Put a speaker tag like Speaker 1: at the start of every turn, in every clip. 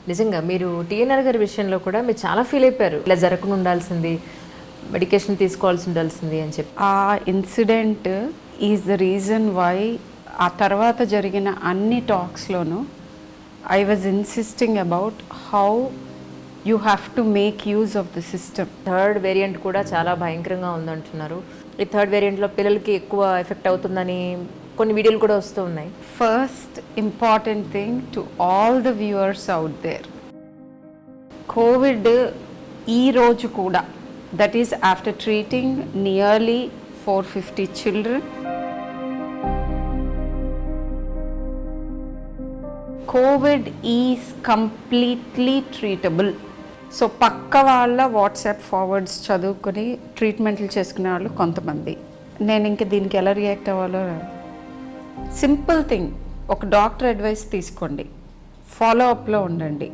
Speaker 1: నిజంగా మీరు టీఎన్ఆర్ గారి విషయంలో కూడా మీరు చాలా ఫీల్ అయిపోయారు. ఇలా జరగకుండా ఉండాల్సింది, మెడికేషన్ తీసుకోవాల్సి ఉండాల్సింది అని చెప్పి.
Speaker 2: ఆ incident is the reason why ఆ తర్వాత జరిగిన అన్ని టాక్స్లోనూ I was insisting about how you have to make use of the system.
Speaker 1: Third variant కూడా చాలా భయంకరంగా ఉందంటున్నారు. ఈ థర్డ్ వేరియంట్లో పిల్లలకి ఎక్కువ ఎఫెక్ట్ అవుతుందని కొన్ని వీడియోలు కూడా వస్తూ ఉన్నాయి.
Speaker 2: First important thing to all the viewers out there, covid ఈ రోజు కూడా, that is after treating nearly 450 children, covid is completely treatable. So పక్క వాళ్ళ వాట్సాప్ ఫార్వర్డ్స్ చదువుకొని ట్రీట్మెంట్లు చేసుకునే వాళ్ళు కొంతమంది. నేను ఇంక దీనికి ఎలా రియాక్ట్ అవ్వాలో, సింపుల్ థింగ్, ఒక డాక్టర్ అడ్వైస్ తీసుకోండి, ఫాలో అప్లో ఉండండి,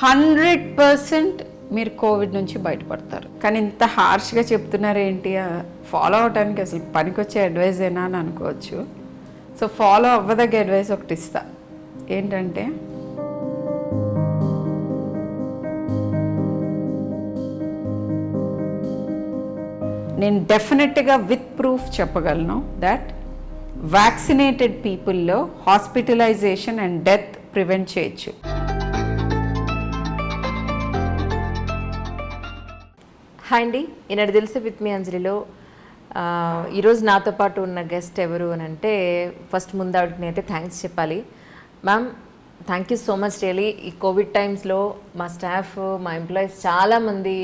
Speaker 2: 100% మీరు కోవిడ్ నుంచి బయటపడతారు. కానీ ఇంత హార్ష్గా చెప్తున్నారు ఏంటి, ఫాలో అవడానికి అసలు పనికొచ్చే అడ్వైస్ ఏనా అని అనుకోవచ్చు. సో ఫాలో అవ్వదగ్గ అడ్వైస్ ఒకటి ఇస్తా, ఏంటంటే నేను డెఫినెట్గా విత్ ప్రూఫ్ చెప్పగలను దట్ వ్యాక్సినేటెడ్ పీపుల్లో హాస్పిటలైజేషన్ అండ్ డెత్ ప్రివెంట్ చేయొచ్చు.
Speaker 1: హాయ్ అండి, ఈనాడు తెలుసు విత్ మీ అంజలిలో ఈరోజు నాతో పాటు ఉన్న గెస్ట్ ఎవరు అని అంటే, ఫస్ట్ ముందు ఆవిడకి నేనైతే థ్యాంక్స్ చెప్పాలి. Ma'am, thank you so much really. ఈ కోవిడ్ టైమ్స్లో మా స్టాఫ్, మా ఎంప్లాయీస్ చాలామంది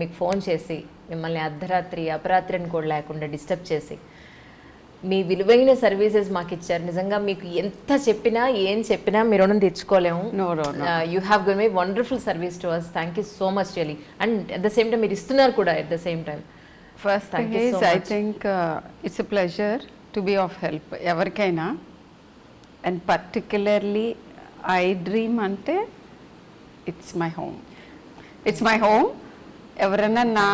Speaker 1: మీకు ఫోన్ చేసి మిమ్మల్ని అర్ధరాత్రి అపరాత్రి అని కూడా లేకుండా డిస్టర్బ్ చేసి మీ విలువైన సర్వీసెస్ మాకు ఇచ్చారు. నిజంగా మీకు ఎంత చెప్పినా ఏం చెప్పినా మీరు రుణం తెచ్చుకోలేము. You have given me wonderful service to us. Thank you so much really. And at the same time మీరు ఇస్తున్నారు కూడా at the same time.
Speaker 2: First thing is I think it's a pleasure to be of help ఎవరికైనా, and particularly I dream అంటే it's my home. It's my home. ఎవరైనా నా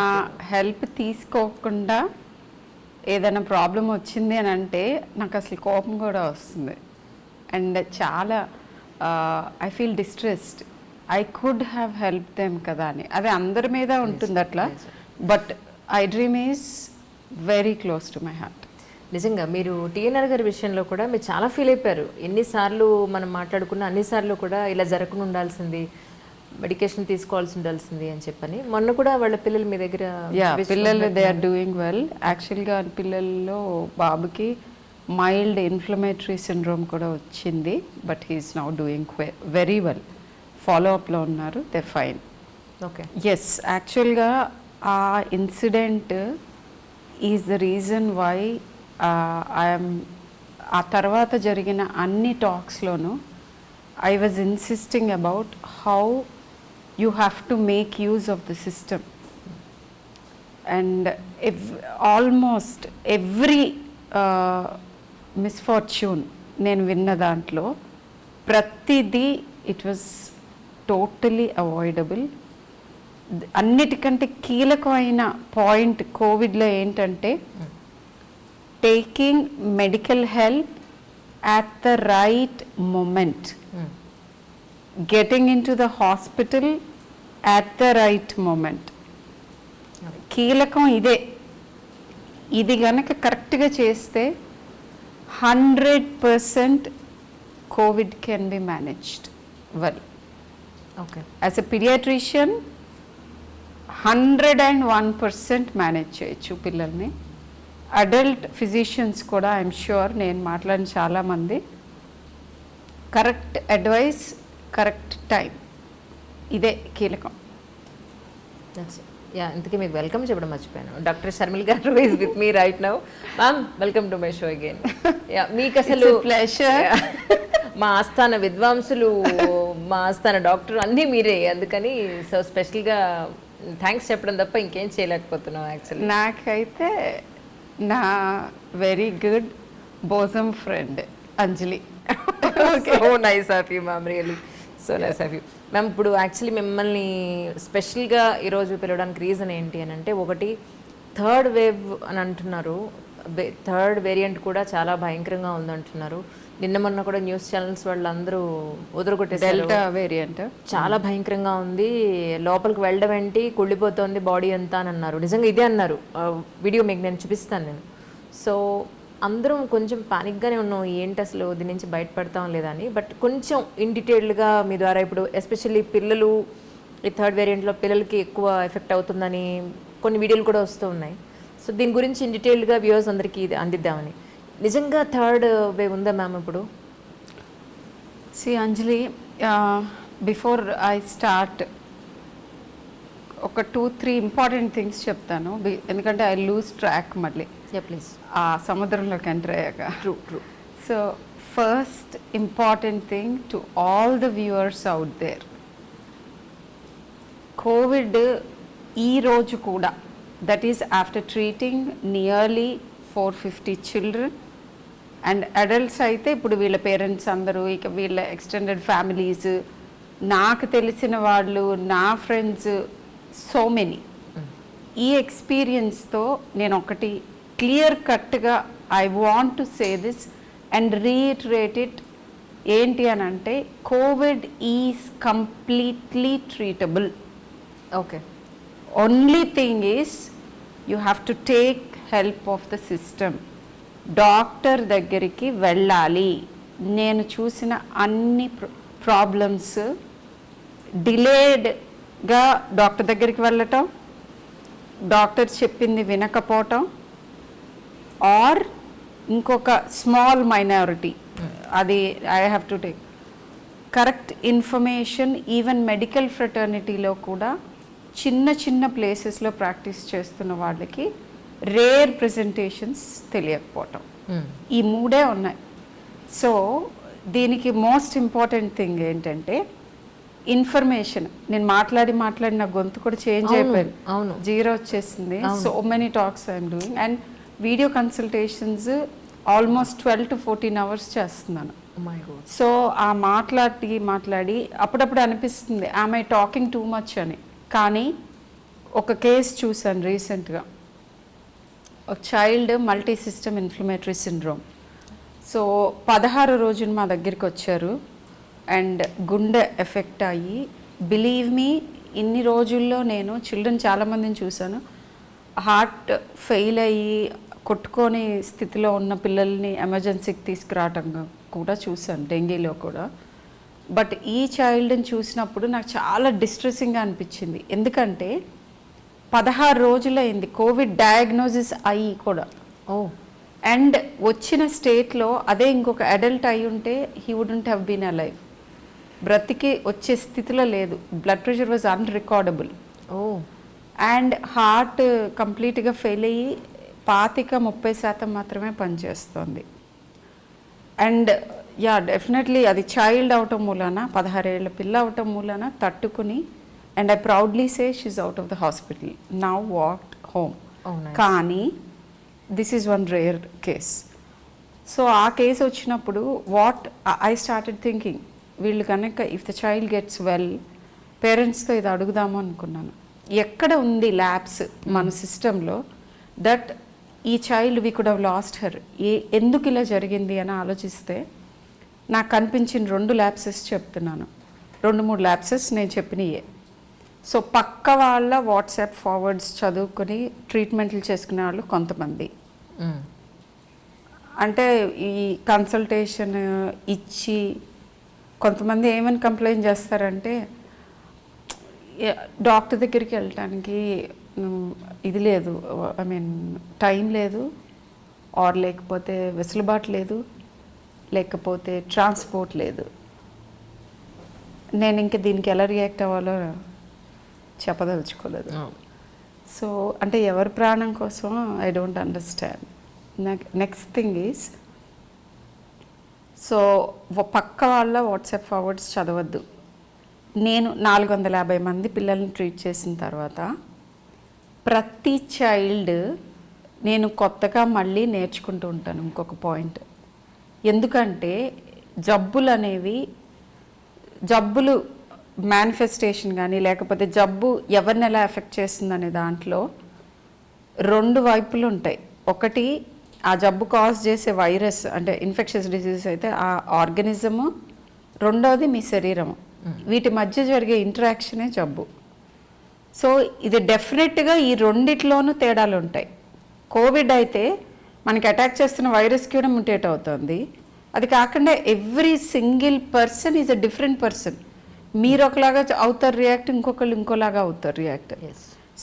Speaker 2: help తీసుకోకుండా ఏదైనా problem వచ్చింది అని అంటే నాకు అసలు కోపం కూడా వస్తుంది, అండ్ చాలా I feel distressed. I could have help them కదా అని, అది అందరి మీద ఉంటుంది అట్లా, but I dream is very close to my heart.
Speaker 1: నిజంగా మీరు టీఎన్ఆర్ గారి విషయంలో కూడా మీరు చాలా ఫీల్ అయిపోయారు. ఎన్నిసార్లు మనం మాట్లాడుకున్న అన్నిసార్లు కూడా ఇలా జరగకుండా ఉండాల్సింది, మెడికేషన్ తీసుకోవాల్సి ఉండాల్సింది అని చెప్పని. మొన్న కూడా వాళ్ళ పిల్లలు మీ దగ్గర,
Speaker 2: పిల్లలు దే ఆర్ డూయింగ్ వెల్. యాక్చువల్గా పిల్లల్లో బాబుకి మైల్డ్ ఇన్ఫ్లమేటరీ సిండ్రోమ్ కూడా వచ్చింది, but he's now doing very well. Follow అప్లో ఉన్నారు, దే ఫైన్.
Speaker 1: ఓకే,
Speaker 2: ఎస్, యాక్చువల్గా ఆ incident is the reason why I'm ఆ తర్వాత జరిగిన అన్ని టాక్స్లోనూ I was insisting about how you have to make use of the system, and almost every misfortune నేను విన్న దాంట్లో ప్రతిదీ ఇట్ వాజ్ టోటలీ అవాయిడబుల్. అన్నిటికంటే కీలకమైన పాయింట్ కోవిడ్లో ఏంటంటే taking medical help at the right moment, getting into the hospital at the right moment. కీలకం ఇదే. ఇది గనక కరెక్ట్గా చేస్తే 100% covid can be managed well.
Speaker 1: Okay,
Speaker 2: as a paediatrician 101% manage చేయొచ్చు పిల్లల్ని. అడల్ట్ ఫిజిషియన్స్ కూడా ఐఎమ్ ష్యూర్, నేను మాట్లాడిన చాలామంది, కరెక్ట్ అడ్వైస్, కరెక్ట్ టైం, ఇదే కీలకం.
Speaker 1: యా, ఇంతకీ మీకు వెల్కమ్ చెప్పడం మర్చిపోయాను. డాక్టర్ షర్మిల్ గారు is with me right now. Ma'am, welcome to my show again. Yeah, మీకు అసలు
Speaker 2: ప్లెజర్.
Speaker 1: మా ఆస్థాన విద్వాంసులు, మా ఆస్థాన డాక్టర్ అన్నీ మీరే, అందుకని సో స్పెషల్గా థ్యాంక్స్ చెప్పడం తప్ప ఇంకేం చేయలేకపోతున్నాం యాక్చువల్లీ.
Speaker 2: నాకైతే నా very good bosom friend Anjali.
Speaker 1: So nice of you ma'am, really so nice of you ma'am. ఇప్పుడు యాక్చువల్లీ మిమ్మల్ని స్పెషల్గా ఈరోజు పిలవడానికి రీజన్ ఏంటి అని అంటే, ఒకటి థర్డ్ వేవ్ అని అంటున్నారు, థర్డ్ వేరియంట్ కూడా చాలా భయంకరంగా ఉందంటున్నారు. నిన్న మొన్న కూడా న్యూస్ ఛానల్స్ వాళ్ళందరూ వదలగొట్టేశారు.
Speaker 2: డెల్టా వేరియంట్
Speaker 1: చాలా భయంకరంగా ఉంది, లోపలికి వెళ్ళడం ఏంటి, కుళ్ళిపోతుంది బాడీ అంతా అని అన్నారు. నిజంగా ఇదే అన్నారు. వీడియో మీకు నేను చూపిస్తాను నేను. సో అందరం కొంచెం పానిక్గానే ఉన్నాం, ఏంటి అసలు దీని నుంచి బయటపడతాం లేదా అని. బట్ కొంచెం ఇన్ డీటెయిల్డ్గా మీ ద్వారా ఇప్పుడు ఎస్పెషల్లీ పిల్లలు ఈ థర్డ్ వేరియంట్లో పిల్లలకి ఎక్కువ ఎఫెక్ట్ అవుతుందని కొన్ని వీడియోలు కూడా వస్తూ ఉన్నాయి. సో దీని గురించి ఇన్ డీటెయిల్డ్గా వ్యూవర్స్ అందరికీ ఇది అందిద్దామని. నిజంగా థర్డ్ వేవ్ ఉందా మ్యామ్ ఇప్పుడు?
Speaker 2: See Anjali, before I start ఒక 2-3 ఇంపార్టెంట్ థింగ్స్ చెప్తాను, ఎందుకంటే ఐ లూజ్ ట్రాక్ మళ్ళీ
Speaker 1: ప్లీజ్.
Speaker 2: ఆ సముద్రంలోకి ఎంటర్ అయ్యాక.
Speaker 1: True.
Speaker 2: So first important thing to all the viewers out there, covid ఈ రోజు కూడా, that is after treating nearly 450 children and adults అయితే ఇప్పుడు వీళ్ళ పేరెంట్స్ అందరూ, ఇక వీళ్ళ ఎక్స్టెండెడ్ ఫ్యామిలీస్, నాకు తెలిసిన వాళ్ళు, నా ఫ్రెండ్స్, సో మెనీ. ఈ ఎక్స్పీరియన్స్తో నేను ఒకటి క్లియర్ కట్గా I want to say this and reiterate it. ఏంటి అని అంటే, Covid is completely treatable.
Speaker 1: Okay.
Speaker 2: Only thing is you have to take help of the system. Doctor దగ్గరికి వెళ్ళాలి. నేను చూసిన అన్ని ప్రాబ్లమ్స్ డిలేడ్గా డాక్టర్ దగ్గరికి వెళ్ళటం, డాక్టర్ చెప్పింది వినకపోవటం, ఆర్ ఇంకొక స్మాల్ మైనారిటీ, అది I have to take correct information. Even medical ఫ్రెటర్నిటీలో కూడా చిన్న చిన్న ప్లేసెస్లో ప్రాక్టీస్ చేస్తున్న వాళ్ళకి రేర్ ప్రెజెంటేషన్స్ తెలియకపోవటం, ఈ మూడే ఉన్నాయి. సో దీనికి మోస్ట్ ఇంపార్టెంట్ థింగ్ ఏంటంటే ఇన్ఫర్మేషన్. నేను మాట్లాడి నా గొంతు కూడా చేంజ్ అయిపోయింది, జీరో వచ్చేసింది. So many talks I'm doing and video consultations almost 12 to 14 hours చేస్తున్నాను. సో ఆ మాట్లాడి అప్పుడప్పుడు అనిపిస్తుంది ఐ టాకింగ్ టూ మచ్ అని. కానీ ఒక కేసు చూసాను రీసెంట్గా, ఒక child multi system inflammatory syndrome. So 16 రోజులు మా దగ్గరికి వచ్చారు అండ్ గుండె ఎఫెక్ట్ అయ్యి, బిలీవ్ మీ, ఇన్ని రోజుల్లో నేను చిల్డ్రన్ చాలామందిని చూశాను, హార్ట్ ఫెయిల్ అయ్యి కొట్టుకొని స్థితిలో ఉన్న పిల్లల్ని ఎమర్జెన్సీకి తీసుకురావటం కూడా చూశాను, డెంగీలో కూడా. బట్ ఈ చైల్డ్ని చూసినప్పుడు నాకు చాలా డిస్ట్రెసింగ్గా అనిపించింది. ఎందుకంటే 16 రోజులైంది కోవిడ్ డయాగ్నోసిస్ అయ్యి కూడా. అండ్ వచ్చిన స్టేట్లో అదే ఇంకొక అడల్ట్ అయి ఉంటే he wouldn't have been alive, బ్రతికి వచ్చే స్థితిలో లేదు. Blood pressure was unrecordable. And heart కంప్లీట్గా ఫెయిల్ అయ్యి 25-30% మాత్రమే పనిచేస్తుంది. అండ్ యా, డెఫినెట్లీ అది చైల్డ్ అవటం మూలాన, 16 ఏళ్ళ పిల్ల అవటం మూలాన తట్టుకుని, and I proudly say she out of the hospital, now walked home. కానీ this is one rare case. So ఆ కేసు వచ్చినప్పుడు ఐ స్టార్టెడ్ థింకింగ్, వీళ్ళు కనుక if the child gets well, పేరెంట్స్తో ఇది అడుగుదాము అనుకున్నాను. ఎక్కడ ఉంది ల్యాబ్స్ మన సిస్టంలో దట్ ఈ child we could have lost her, ఎందుకు ఇలా జరిగింది అని ఆలోచిస్తే నాకు కనిపించిన 2 ల్యాబ్సెస్ చెప్తున్నాను. 2-3 ల్యాబ్సెస్ నేను చెప్పినయే. సో పక్క వాళ్ళ వాట్సాప్ ఫార్వర్డ్స్ చదువుకొని ట్రీట్మెంట్లు చేసుకునే వాళ్ళు కొంతమంది, అంటే ఈ కన్సల్టేషన్ ఇచ్చి కొంతమంది ఏమని కంప్లైంట్ చేస్తారంటే, డాక్టర్ దగ్గరికి వెళ్ళటానికి ఇది లేదు, ఐ మీన్ టైం లేదు, ఆర్ లేకపోతే వెసులుబాటు లేదు, లేకపోతే ట్రాన్స్పోర్ట్ లేదు. నేను ఇంక దీనికి ఎలా రియాక్ట్ అవ్వాలో చెప్పదలుచుకోలేదు. సో అంటే ఎవరి ప్రాణం కోసం I don't understand. Next thing is, so పక్క వాళ్ళ వాట్సాప్ ఫార్వర్డ్స్ చదవద్దు. నేను 450 మంది పిల్లల్ని ట్రీట్ చేసిన తర్వాత ప్రతి చైల్డ్ నేను కొత్తగా మళ్ళీ నేర్చుకుంటూ ఉంటాను. ఇంకొక పాయింట్, ఎందుకంటే జబ్బులు మేనిఫెస్టేషన్ కానీ లేకపోతే జబ్బు ఎవరిని ఎలా ఎఫెక్ట్ చేస్తుందనే దాంట్లో 2 వైపులు ఉంటాయి. ఒకటి ఆ జబ్బు కాజ్ చేసే వైరస్ అంటే ఇన్ఫెక్షన్స్ డిసీజెస్ అయితే ఆ ఆర్గనిజము, రెండవది మీ శరీరము, వీటి మధ్య జరిగే ఇంటరాక్షనే జబ్బు. సో ఇది డెఫినెట్గా ఈ రెండిట్లోనూ తేడాలు ఉంటాయి. కోవిడ్ అయితే మనకి అటాక్ చేస్తున్న వైరస్కి కూడా మ్యుటేట్ అవుతుంది. అది కాకుండా every single person is a different person. మీరు ఒకలాగా అవుతారు రియాక్ట్, ఇంకొకళ్ళు ఇంకోలాగా అవుతారు రియాక్ట్.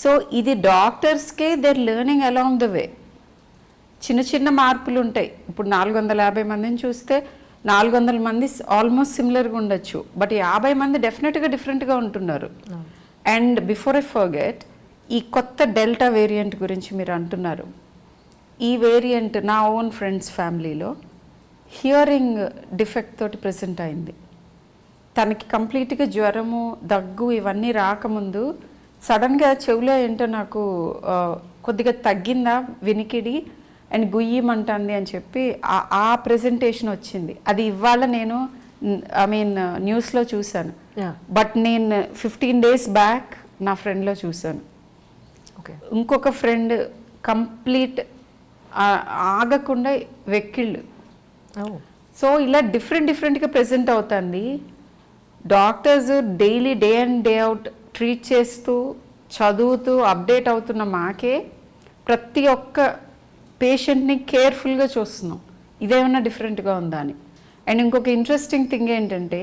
Speaker 2: సో ఇది డాక్టర్స్కే their learning along the way. చిన్న చిన్న మార్పులు ఉంటాయి. ఇప్పుడు 450 మందిని చూస్తే 400 మంది ఆల్మోస్ట్ సిమిలర్గా ఉండొచ్చు, బట్ 50 మంది డెఫినెట్గా డిఫరెంట్గా ఉంటున్నారు. అండ్ బిఫోర్ ఐ ఫర్గెట్, ఈ కొత్త డెల్టా వేరియంట్ గురించి మీరు అంటున్నారు. ఈ వేరియంట్ నా ఓన్ ఫ్రెండ్స్ ఫ్యామిలీలో హియరింగ్ డిఫెక్ట్ తోటి ప్రెసెంట్ అయింది. తనకి కంప్లీట్గా జ్వరము, దగ్గు ఇవన్నీ రాకముందు సడన్గా చెవిలో ఏంటో నాకు కొద్దిగా తగ్గిందా వినికిడి అండ్ గుయ్యమంటుంది అని చెప్పి ఆ ప్రెజెంటేషన్ వచ్చింది. అది ఇవాళ నేను న్యూస్లో చూశాను. బట్ నేను 15 days బ్యాక్ నా ఫ్రెండ్లో చూశాను. ఇంకొక ఫ్రెండ్ కంప్లీట్ ఆగకుండా వెక్కిళ్ళు. సో ఇలా డిఫరెంట్గా ప్రెజెంట్ అవుతుంది. Doctors daily day and day out treat చేస్తూ చదువుతూ అప్డేట్ అవుతున్న మాకే ప్రతి ఒక్క పేషెంట్ని కేర్ఫుల్గా చూస్తున్నాం, ఇదేమన్నా డిఫరెంట్గా ఉందా అని. అండ్ ఇంకొక ఇంట్రెస్టింగ్ థింగ్ ఏంటంటే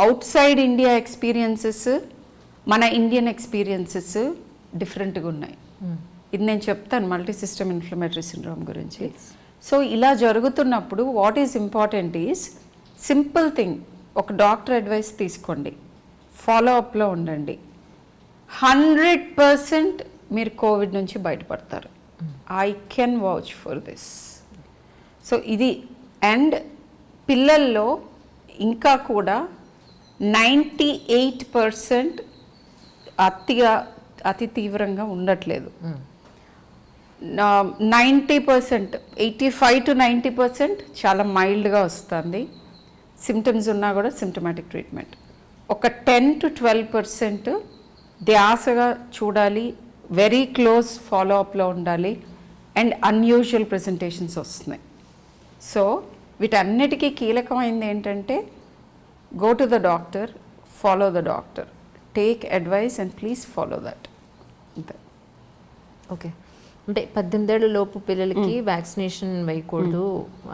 Speaker 2: అవుట్ సైడ్ ఇండియా ఎక్స్పీరియన్సెస్, మన ఇండియన్ ఎక్స్పీరియన్సెస్ డిఫరెంట్గా ఉన్నాయి. ఇది నేను చెప్తాను మల్టీ సిస్టమ్ ఇన్ఫ్లమేటరీ సిండ్రోమ్ గురించి. సో ఇలా జరుగుతున్నప్పుడు what is important is simple thing, ఒక డాక్టర్ అడ్వైస్ తీసుకోండి, ఫాలో అప్లో ఉండండి. 100% మీరు కోవిడ్ నుంచి బయటపడతారు. I can watch for this. So ఇది. అండ్ పిల్లల్లో ఇంకా కూడా 98% అతి తీవ్రంగా ఉండట్లేదు. 90%, 85 to 90% చాలా మైల్డ్గా వస్తుంది. సిమ్టమ్స్ ఉన్నా కూడా సిమ్టమాటిక్ ట్రీట్మెంట్. ఒక 10 to 12% ధ్యాసగా చూడాలి, వెరీ క్లోజ్ ఫాలో అప్లో ఉండాలి అండ్ అన్యూజువల్ ప్రెజెంటేషన్స్ వస్తున్నాయి. సో వీటన్నిటికీ కీలకమైంది ఏంటంటే go to the doctor, follow the doctor, take advice and please follow that. అంతే.
Speaker 1: ఓకే, అంటే 18 ఏళ్ల లోపు పిల్లలకి వ్యాక్సినేషన్ వేయకూడదు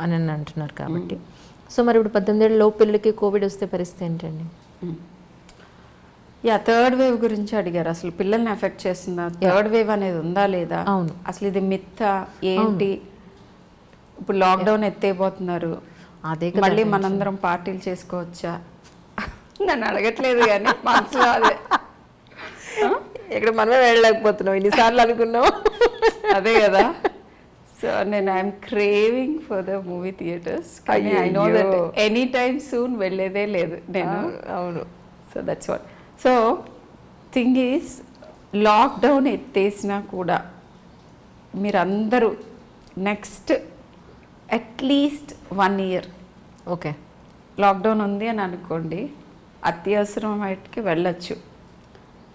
Speaker 1: అని అంటున్నారు కాబట్టి, సో మరి ఇప్పుడు 18 ఏళ్ల లోపు పిల్లలకి కోవిడ్ వస్తే పరిస్థితి ఏంటండి?
Speaker 2: థర్డ్ వేవ్ గురించి అడిగారు. అసలు పిల్లల్ని ఎఫెక్ట్ చేస్తుందా, థర్డ్ వేవ్ అనేది ఉందా లేదా,
Speaker 1: అవును,
Speaker 2: అసలు ఇది మిథ్య ఏంటి? ఇప్పుడు లాక్డౌన్ ఎత్తైపోతున్నారు, అదే మళ్ళీ మనందరం పార్టీలు చేసుకోవచ్చా? నన్ను అడగట్లేదు కానీ మనసులో అదే.
Speaker 1: ఇక్కడ మనమే వెళ్ళలేకపోతున్నాం, ఇన్నిసార్లు అనుకున్నాం.
Speaker 2: అదే కదా. సో నేను I'm craving for the movie theatres, కానీ I know that any time soon వెళ్ళేదే లేదు నేను.
Speaker 1: అవును.
Speaker 2: So that's what. So thing is, lockdown ఎత్తేసినా కూడా మీరందరూ next at least 1 year
Speaker 1: okay
Speaker 2: lockdown ఉంది అని అనుకోండి, అత్యవసరం వాటికి వెళ్ళొచ్చు.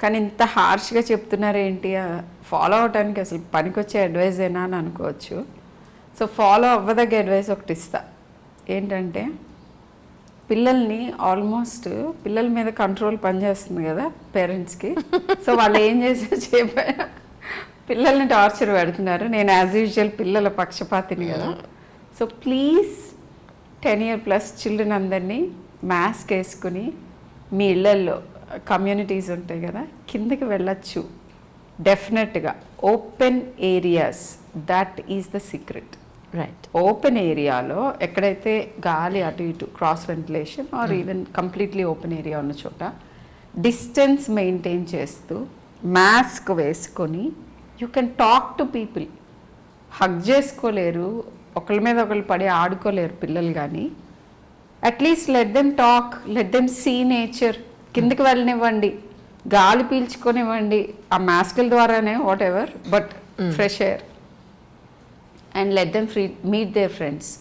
Speaker 2: కానీ ఇంత హార్ష్గా చెప్తున్నారు ఏంటి, ఫాలో అవడానికి అసలు పనికొచ్చే అడ్వైజ్ ఏనా అని అనుకోవచ్చు. సో ఫాలో అవ్వదగ్గ అడ్వైస్ ఒకటి ఇస్తా. ఏంటంటే పిల్లల్ని ఆల్మోస్ట్ పిల్లల మీద కంట్రోల్ పనిచేస్తుంది కదా పేరెంట్స్కి. సో వాళ్ళు ఏం చెప్పారు, పిల్లల్ని టార్చర్ పెడుతున్నారు. నేను యాజ్ యూజువల్ పిల్లల పక్షపాతిని కదా. So please 10 year plus children అందరినీ మాస్క్ వేసుకుని మీ ఇళ్ళల్లో కమ్యూనిటీస్ ఉంటాయి కదా, కిందకి వెళ్ళచ్చు. డెఫినెట్గా open areas, that is the secret.
Speaker 1: Right.
Speaker 2: Open ఏరియాలో ఎక్కడైతే గాలి అటు ఇటు cross ventilation or even completely open area ఉన్న చోట డిస్టెన్స్ మెయింటైన్ చేస్తూ మాస్క్ వేసుకొని you can talk to people. Hug చేసుకోలేరు, ఒకళ్ళ మీద ఒకళ్ళు పడి ఆడుకోలేరు పిల్లలు, కానీ at least let them talk, let them see nature. కిందకి వెళ్ళనివ్వండి, గాలి పీల్చుకొనివ్వండి, ఆ మాస్కుల ద్వారానే whatever, but fresh air. And let them meet their friends.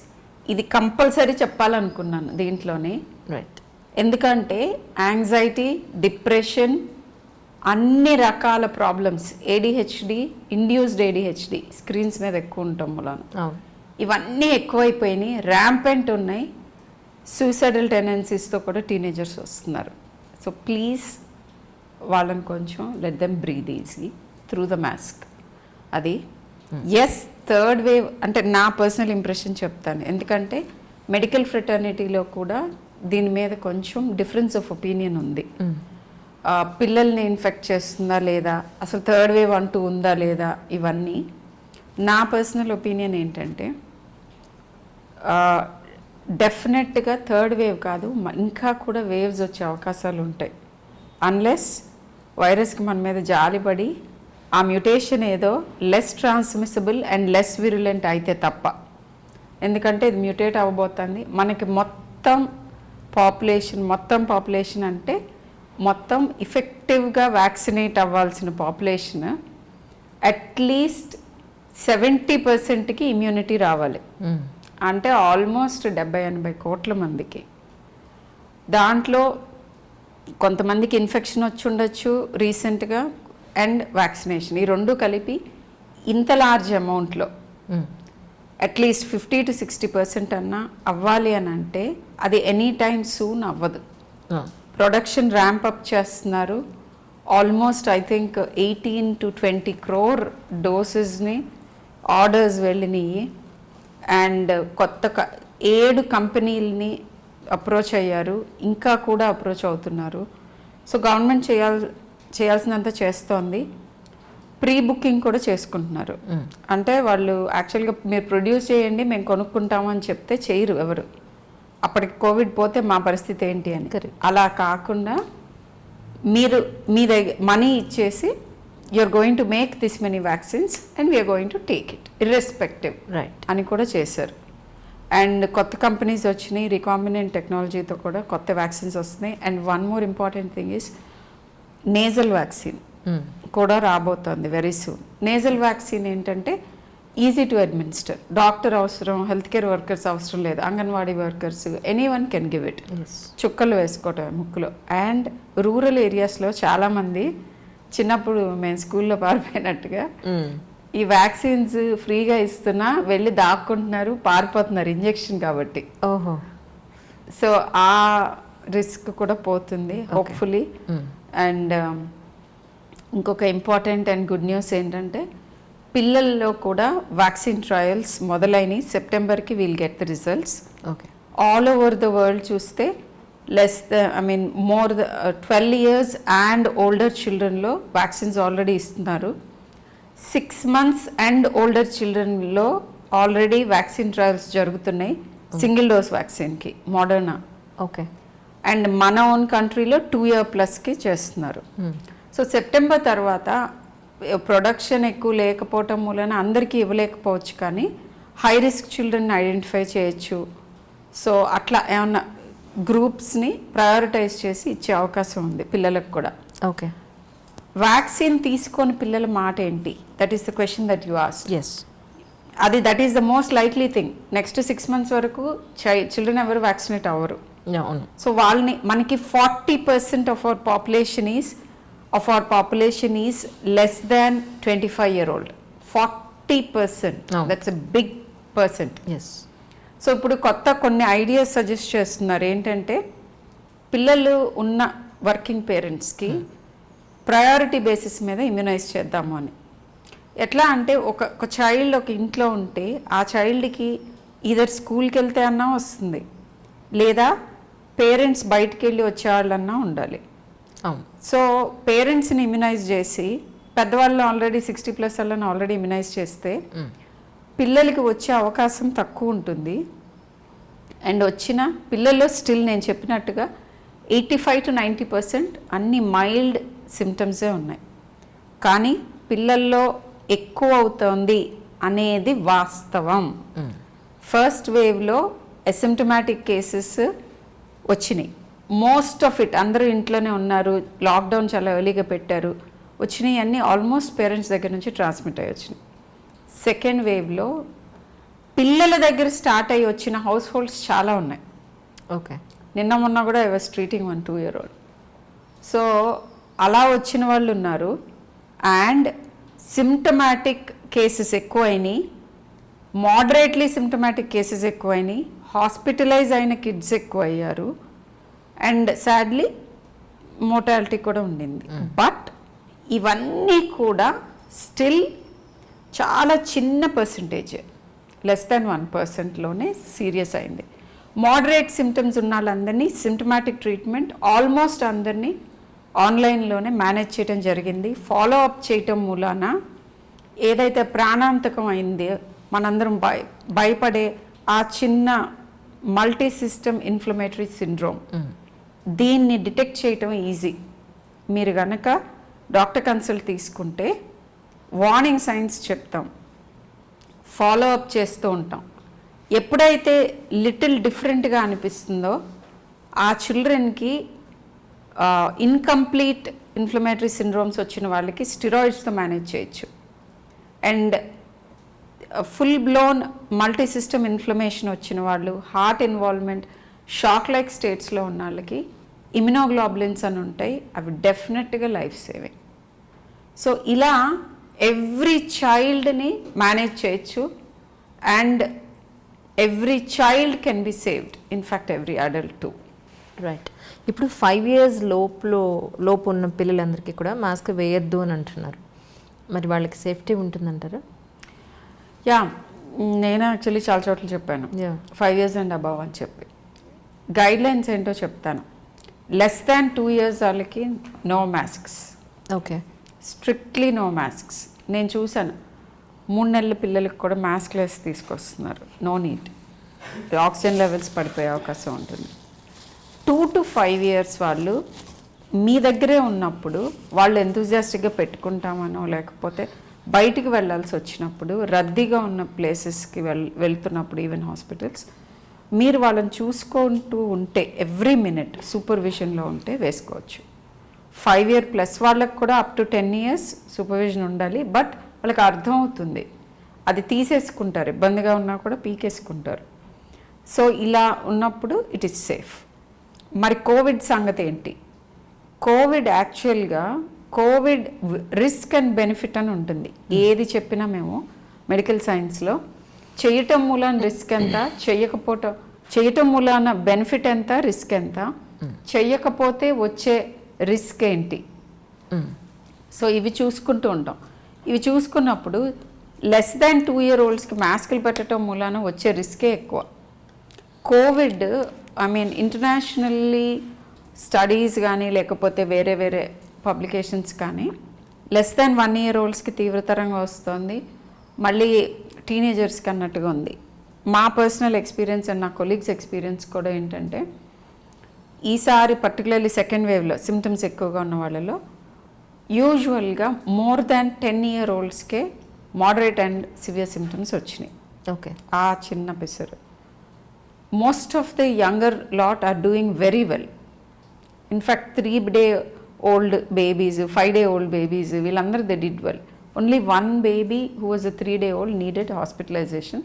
Speaker 2: ఇది కంపల్సరీ చెప్పాలనుకున్నాను దీంట్లోనే.
Speaker 1: రైట్.
Speaker 2: ఎందుకంటే యాంగ్జైటీ, డిప్రెషన్, అన్ని రకాల problems, ADHD, induced ADHD, screens మీద ఎక్కువ ఉంటాం మూలాన
Speaker 1: అవును.
Speaker 2: ఇవన్నీ ఎక్కువైపోయినాయి, ర్యాంపెంట్ ఉన్నాయి. సూసైడల్ టెండెన్సీస్తో కూడా టీనేజర్స్ వస్తున్నారు. సో ప్లీజ్ వాళ్ళని కొంచెం let them breathe easy through the mask. అది ఎస్, థర్డ్ వేవ్ అంటే నా పర్సనల్ ఇంప్రెషన్ చెప్తాను, ఎందుకంటే మెడికల్ ఫ్రెటర్నిటీలో కూడా దీని మీద కొంచెం డిఫరెన్స్ ఆఫ్ ఒపీనియన్ ఉంది. పిల్లల్ని ఇన్ఫెక్ట్ చేస్తుందా లేదా, అసలు థర్డ్ వేవ్ అంటూ ఉందా లేదా, ఇవన్నీ. నా పర్సనల్ ఒపీనియన్ ఏంటంటే డెఫినెట్గా థర్డ్ వేవ్ కాదు, ఇంకా కూడా వేవ్స్ వచ్చే అవకాశాలు ఉంటాయి. అన్లెస్ వైరస్కి మన మీద జాలిపడి ఆ మ్యూటేషన్ ఏదో less transmissible and less virulent అయితే తప్ప. ఎందుకంటే ఇది మ్యూటేట్ అవ్వబోతుంది. మనకి మొత్తం పాపులేషన్ అంటే మొత్తం ఇఫెక్టివ్గా వ్యాక్సినేట్ అవ్వాల్సిన పాపులేషన్ అట్లీస్ట్ 70%కి ఇమ్యూనిటీ రావాలి. అంటే ఆల్మోస్ట్ 70-80 కోట్ల మందికి. దాంట్లో కొంతమందికి ఇన్ఫెక్షన్ వచ్చి ఉండొచ్చు రీసెంట్గా, అండ్ వ్యాక్సినేషన్, ఈ రెండు కలిపి ఇంత లార్జ్ అమౌంట్లో అట్లీస్ట్ 50 to 60% అన్నా అవ్వాలి అని అంటే అది ఎనీ టైమ్ సూన్ అవ్వదు. ప్రొడక్షన్ ర్యాంప్ అప్ చేస్తున్నారు. Almost I think 18 to 20 crore డోసెస్ని ఆర్డర్స్ వెళ్ళినాయి. అండ్ 7 కంపెనీలని అప్రోచ్ అయ్యారు, ఇంకా కూడా అప్రోచ్ అవుతున్నారు. సో గవర్నమెంట్ చేయాల్సినంత చేస్తోంది. ప్రీ బుకింగ్ కూడా చేసుకుంటున్నారు. అంటే వాళ్ళు యాక్చువల్గా మీరు ప్రొడ్యూస్ చేయండి మేము కొనుక్కుంటామని చెప్తే చేయరు ఎవరు. అప్పటికి కోవిడ్ పోతే మా పరిస్థితి ఏంటి అని. అలా కాకుండా మీరు మీ దగ్గర మనీ ఇచ్చేసి you're going to make this many vaccines and we are going to take it irrespective అని కూడా చేశారు. అండ్ కొత్త కంపెనీస్ వచ్చినాయి, రికాంబినెంట్ టెక్నాలజీతో కూడా కొత్త వ్యాక్సిన్స్ వస్తున్నాయి. And one more important thing is nasal vaccine కూడా రాబోతోంది వెరీ సూన్. నేజల్ వ్యాక్సిన్ ఏంటంటే ఈజీ టు అడ్మినిస్టర్, డాక్టర్ అవసరం, హెల్త్ కేర్ వర్కర్స్ అవసరం లేదు, anganwadi workers, anyone can give it. చుక్కలు వేసుకోవటం ముక్కులో. అండ్ రూరల్ ఏరియాస్లో చాలామంది చిన్నప్పుడు మేము స్కూల్లో పారిపోయినట్టుగా ఈ వ్యాక్సిన్స్ ఫ్రీగా ఇస్తున్నా వెళ్ళి దాక్కుంటున్నారు, పారిపోతున్నారు ఇంజెక్షన్ కాబట్టి.
Speaker 1: ఓహో.
Speaker 2: సో ఆ రిస్క్ కూడా పోతుంది హోప్ఫుల్లీ. అండ్ ఇంకొక ఇంపార్టెంట్ అండ్ గుడ్ న్యూస్ ఏంటంటే పిల్లల్లో కూడా వ్యాక్సిన్ ట్రయల్స్ మొదలైనవి. సెప్టెంబర్కి we'll get the results.
Speaker 1: Okay.
Speaker 2: All over the world చూస్తే మోర్ 12 years అండ్ ఓల్డర్ చిల్డ్రన్లో వ్యాక్సిన్స్ ఆల్రెడీ ఇస్తున్నారు. 6 months అండ్ ఓల్డర్ చిల్డ్రన్లో ఆల్రెడీ వ్యాక్సిన్ ట్రయల్స్ జరుగుతున్నాయి సింగిల్ డోస్ వ్యాక్సిన్కి, మోడర్నా.
Speaker 1: ఓకే.
Speaker 2: అండ్ మన ఓన్ కంట్రీలో 2 year ప్లస్కి చేస్తున్నారు. సో సెప్టెంబర్ తర్వాత ప్రొడక్షన్ ఎక్కువ లేకపోవటం మూలన అందరికీ ఇవ్వలేకపోవచ్చు, కానీ హై రిస్క్ చిల్డ్రన్ ఐడెంటిఫై చేయొచ్చు. సో అట్లా ఏమన్నా గ్రూప్స్ని ప్రయారిటైజ్ చేసి ఇచ్చే అవకాశం ఉంది పిల్లలకు కూడా.
Speaker 1: ఓకే.
Speaker 2: వ్యాక్సిన్ తీసుకొని పిల్లల మాట ఏంటి? That is the question that you ask.
Speaker 1: Yes.
Speaker 2: That is the most likely thing. Next 6 months వరకు చిల్డ్రన్ ఎవరు వ్యాక్సినేట్ అవ్వరు. సో వాళ్ళని మనకి 40% of our population is less than 25 year old. 40%. That's a big percent.
Speaker 1: Yes.
Speaker 2: So ఇప్పుడు కొత్త కొన్ని ideas suggest చేస్తున్నారు. ఏంటంటే పిల్లలు ఉన్న వర్కింగ్ పేరెంట్స్కి ప్రయారిటీ బేసిస్ మీద ఇమ్యునైజ్ చేద్దాము అని. ఎట్లా అంటే ఒక చైల్డ్ ఒక ఇంట్లో ఉంటే ఆ చైల్డ్కి ఈధర్ స్కూల్కి వెళ్తే అన్నా వస్తుంది, లేదా పేరెంట్స్ బయటికి వెళ్ళి వచ్చేవాళ్ళన్నా ఉండాలి. సో పేరెంట్స్ని ఇమ్యునైజ్ చేసి పెద్దవాళ్ళని ఆల్రెడీ 60+ వాళ్ళని ఆల్రెడీ ఇమ్యునైజ్ చేస్తే పిల్లలకి వచ్చే అవకాశం తక్కువ ఉంటుంది. అండ్ వచ్చిన పిల్లల్లో స్టిల్ నేను చెప్పినట్టుగా 85 to 90% అన్ని మైల్డ్ సిమ్టమ్సే ఉన్నాయి, కానీ పిల్లల్లో ఎక్కువ అవుతుంది అనేది వాస్తవం. ఫస్ట్ వేవ్లో అసిమ్టమాటిక్ కేసెస్ వచ్చినాయి. మోస్ట్ ఆఫ్ ఇట్ అందరూ ఇంట్లోనే ఉన్నారు, లాక్డౌన్ చాలా ఎర్లీగా పెట్టారు, వచ్చినాయి అన్నీ ఆల్మోస్ట్ పేరెంట్స్ దగ్గర నుంచి ట్రాన్స్మిట్ అయ్యి వచ్చినాయి. సెకండ్ వేవ్లో పిల్లల దగ్గర స్టార్ట్ అయ్యి వచ్చిన హౌస్ హోల్డ్స్ చాలా ఉన్నాయి.
Speaker 1: ఓకే.
Speaker 2: నిన్న మొన్న కూడా I was treating 1 2 year old. So అలా వచ్చిన వాళ్ళు ఉన్నారు. అండ్ సిమ్టమాటిక్ కేసెస్ ఎక్కువైనాయి, మోడరేట్లీ సిమ్టమాటిక్ కేసెస్ ఎక్కువైనాయి, హాస్పిటలైజ్ అయిన కిడ్స్ ఎక్కువ అయ్యారు, అండ్ సాడ్లీ మోర్టాలిటీ కూడా ఉండింది. బట్ ఇవన్నీ కూడా స్టిల్ చాలా చిన్న పర్సంటేజ్, లెస్ దాన్ 1%లోనే సీరియస్ అయింది. మోడరేట్ సిమ్టమ్స్ ఉన్న వాళ్ళందరినీ సిమ్టమాటిక్ ట్రీట్మెంట్ ఆల్మోస్ట్ అందరినీ ఆన్లైన్లోనే మేనేజ్ చేయడం జరిగింది. ఫాలో అప్ చేయటం మూలాన ఏదైతే ప్రాణాంతకం అయిందో మనందరం భయపడే ఆ చిన్న మల్టీ సిస్టమ్ ఇన్ఫ్లమేటరీ సిండ్రోమ్, దీన్ని డిటెక్ట్ చేయటం ఈజీ. మీరు కనుక డాక్టర్ కన్సల్ట్ తీసుకుంటే వార్నింగ్ సైన్స్ చెప్తాం, ఫాలో అప్ చేస్తూ ఉంటాం. ఎప్పుడైతే లిటిల్ డిఫరెంట్గా అనిపిస్తుందో ఆ చిల్డ్రన్కి ఇన్కంప్లీట్ ఇన్ఫ్లమేటరీ సిండ్రోమ్స్ వచ్చిన వాళ్ళకి స్టిరాయిడ్స్తో మేనేజ్ చేయొచ్చు. And full blown multi system inflammation వచ్చిన వాళ్ళు, హార్ట్ ఇన్వాల్వ్మెంట్, షాక్ లైక్ స్టేట్స్లో ఉన్న వాళ్ళకి ఇమ్యునోగ్లోబులిన్స్ అని ఉంటాయి, అవి డెఫినెట్గా లైఫ్ సేవింగ్. సో ఇలా ఎవ్రీ చైల్డ్ని మేనేజ్ చేయొచ్చు and every child can be saved, in fact every adult two.
Speaker 1: Right. ఇప్పుడు 5 years లోపు ఉన్న పిల్లలందరికీ కూడా మాస్క్ వేయొద్దు అని అంటున్నారు. మరి వాళ్ళకి సేఫ్టీ ఉంటుందంటారా?
Speaker 2: యా, నేను యాక్చువల్లీ చాలా చోట్ల చెప్పాను
Speaker 1: Yeah.
Speaker 2: 5 years అండ్ అబవ్ అని చెప్పి. గైడ్ లైన్స్ ఏంటో చెప్తాను. లెస్ దాన్ 2 years వాళ్ళకి no masks,
Speaker 1: okay,
Speaker 2: strictly no masks. నేను చూశాను 3 నెలల పిల్లలకి కూడా మాస్క్ లెస్ తీసుకొస్తున్నారు. నో నీడ్, ఆక్సిజన్ లెవెల్స్ పడిపోయే అవకాశం ఉంటుంది. 2 to 5 years వాళ్ళు మీ దగ్గరే ఉన్నప్పుడు వాళ్ళు ఎంతూజియాస్టిక్గా పెట్టుకుంటామనో, లేకపోతే బయటికి వెళ్ళాల్సి వచ్చినప్పుడు, రద్దీగా ఉన్న ప్లేసెస్కి వెళ్తున్నప్పుడు, ఈవెన్ హాస్పిటల్స్, మీరు వాళ్ళని చూసుకుంటూ ఉంటే ఎవ్రీ మినిట్ సూపర్విజన్లో ఉంటే వేసుకోవచ్చు. 5 year ప్లస్ వాళ్ళకి కూడా అప్ టు 10 years సూపర్విజన్ ఉండాలి. బట్ వాళ్ళకి అర్థమవుతుంది, అది తీసేసుకుంటారు, ఇబ్బందిగా ఉన్నా కూడా పీకేసుకుంటారు. సో ఇలా ఉన్నప్పుడు ఇట్ ఈస్ సేఫ్. మరి కోవిడ్ సంగతి ఏంటి? కోవిడ్ యాక్చువల్గా కోవిడ్ రిస్క్ అండ్ బెనిఫిట్ అని ఉంటుంది. ఏది చెప్పినా మేము మెడికల్ సైన్స్లో చేయటం మూలాన రిస్క్ ఎంత, చేయటం మూలాన బెనిఫిట్ ఎంత, రిస్క్ ఎంత, చెయ్యకపోతే వచ్చే రిస్క్ ఏంటి, సో ఇవి చూసుకుంటూ ఉంటాం. ఇవి చూసుకున్నప్పుడు లెస్ దాన్ 2 year oldsకి మాస్కులు పెట్టడం మూలాన వచ్చే రిస్కే ఎక్కువ. కోవిడ్ ఇంటర్నేషనల్లీ స్టడీస్ కానీ లేకపోతే వేరే వేరే పబ్లికేషన్స్ కానీ లెస్ దాన్ 1 year oldsకి తీవ్రతరంగా వస్తుంది, మళ్ళీ టీనేజర్స్కి అన్నట్టుగా ఉంది. మా పర్సనల్ ఎక్స్పీరియన్స్ అండ్ నా కొలీగ్స్ ఎక్స్పీరియన్స్ కూడా ఏంటంటే, ఈసారి పర్టికులర్లీ సెకండ్ వేవ్లో సిమ్టమ్స్ ఎక్కువగా ఉన్న వాళ్ళలో యూజువల్గా మోర్ దాన్ 10 year oldsకే మోడరేట్ అండ్ సివియర్ సిమ్టమ్స్ వచ్చినాయి.
Speaker 1: ఓకే,
Speaker 2: ఆ చిన్న పిసరు. Most of the younger lot are doing very well. In fact 3-day-old babies, 5-day-old babies, వీళ్ళందరూ they did well. Only 1 baby who was a 3-day-old needed hospitalization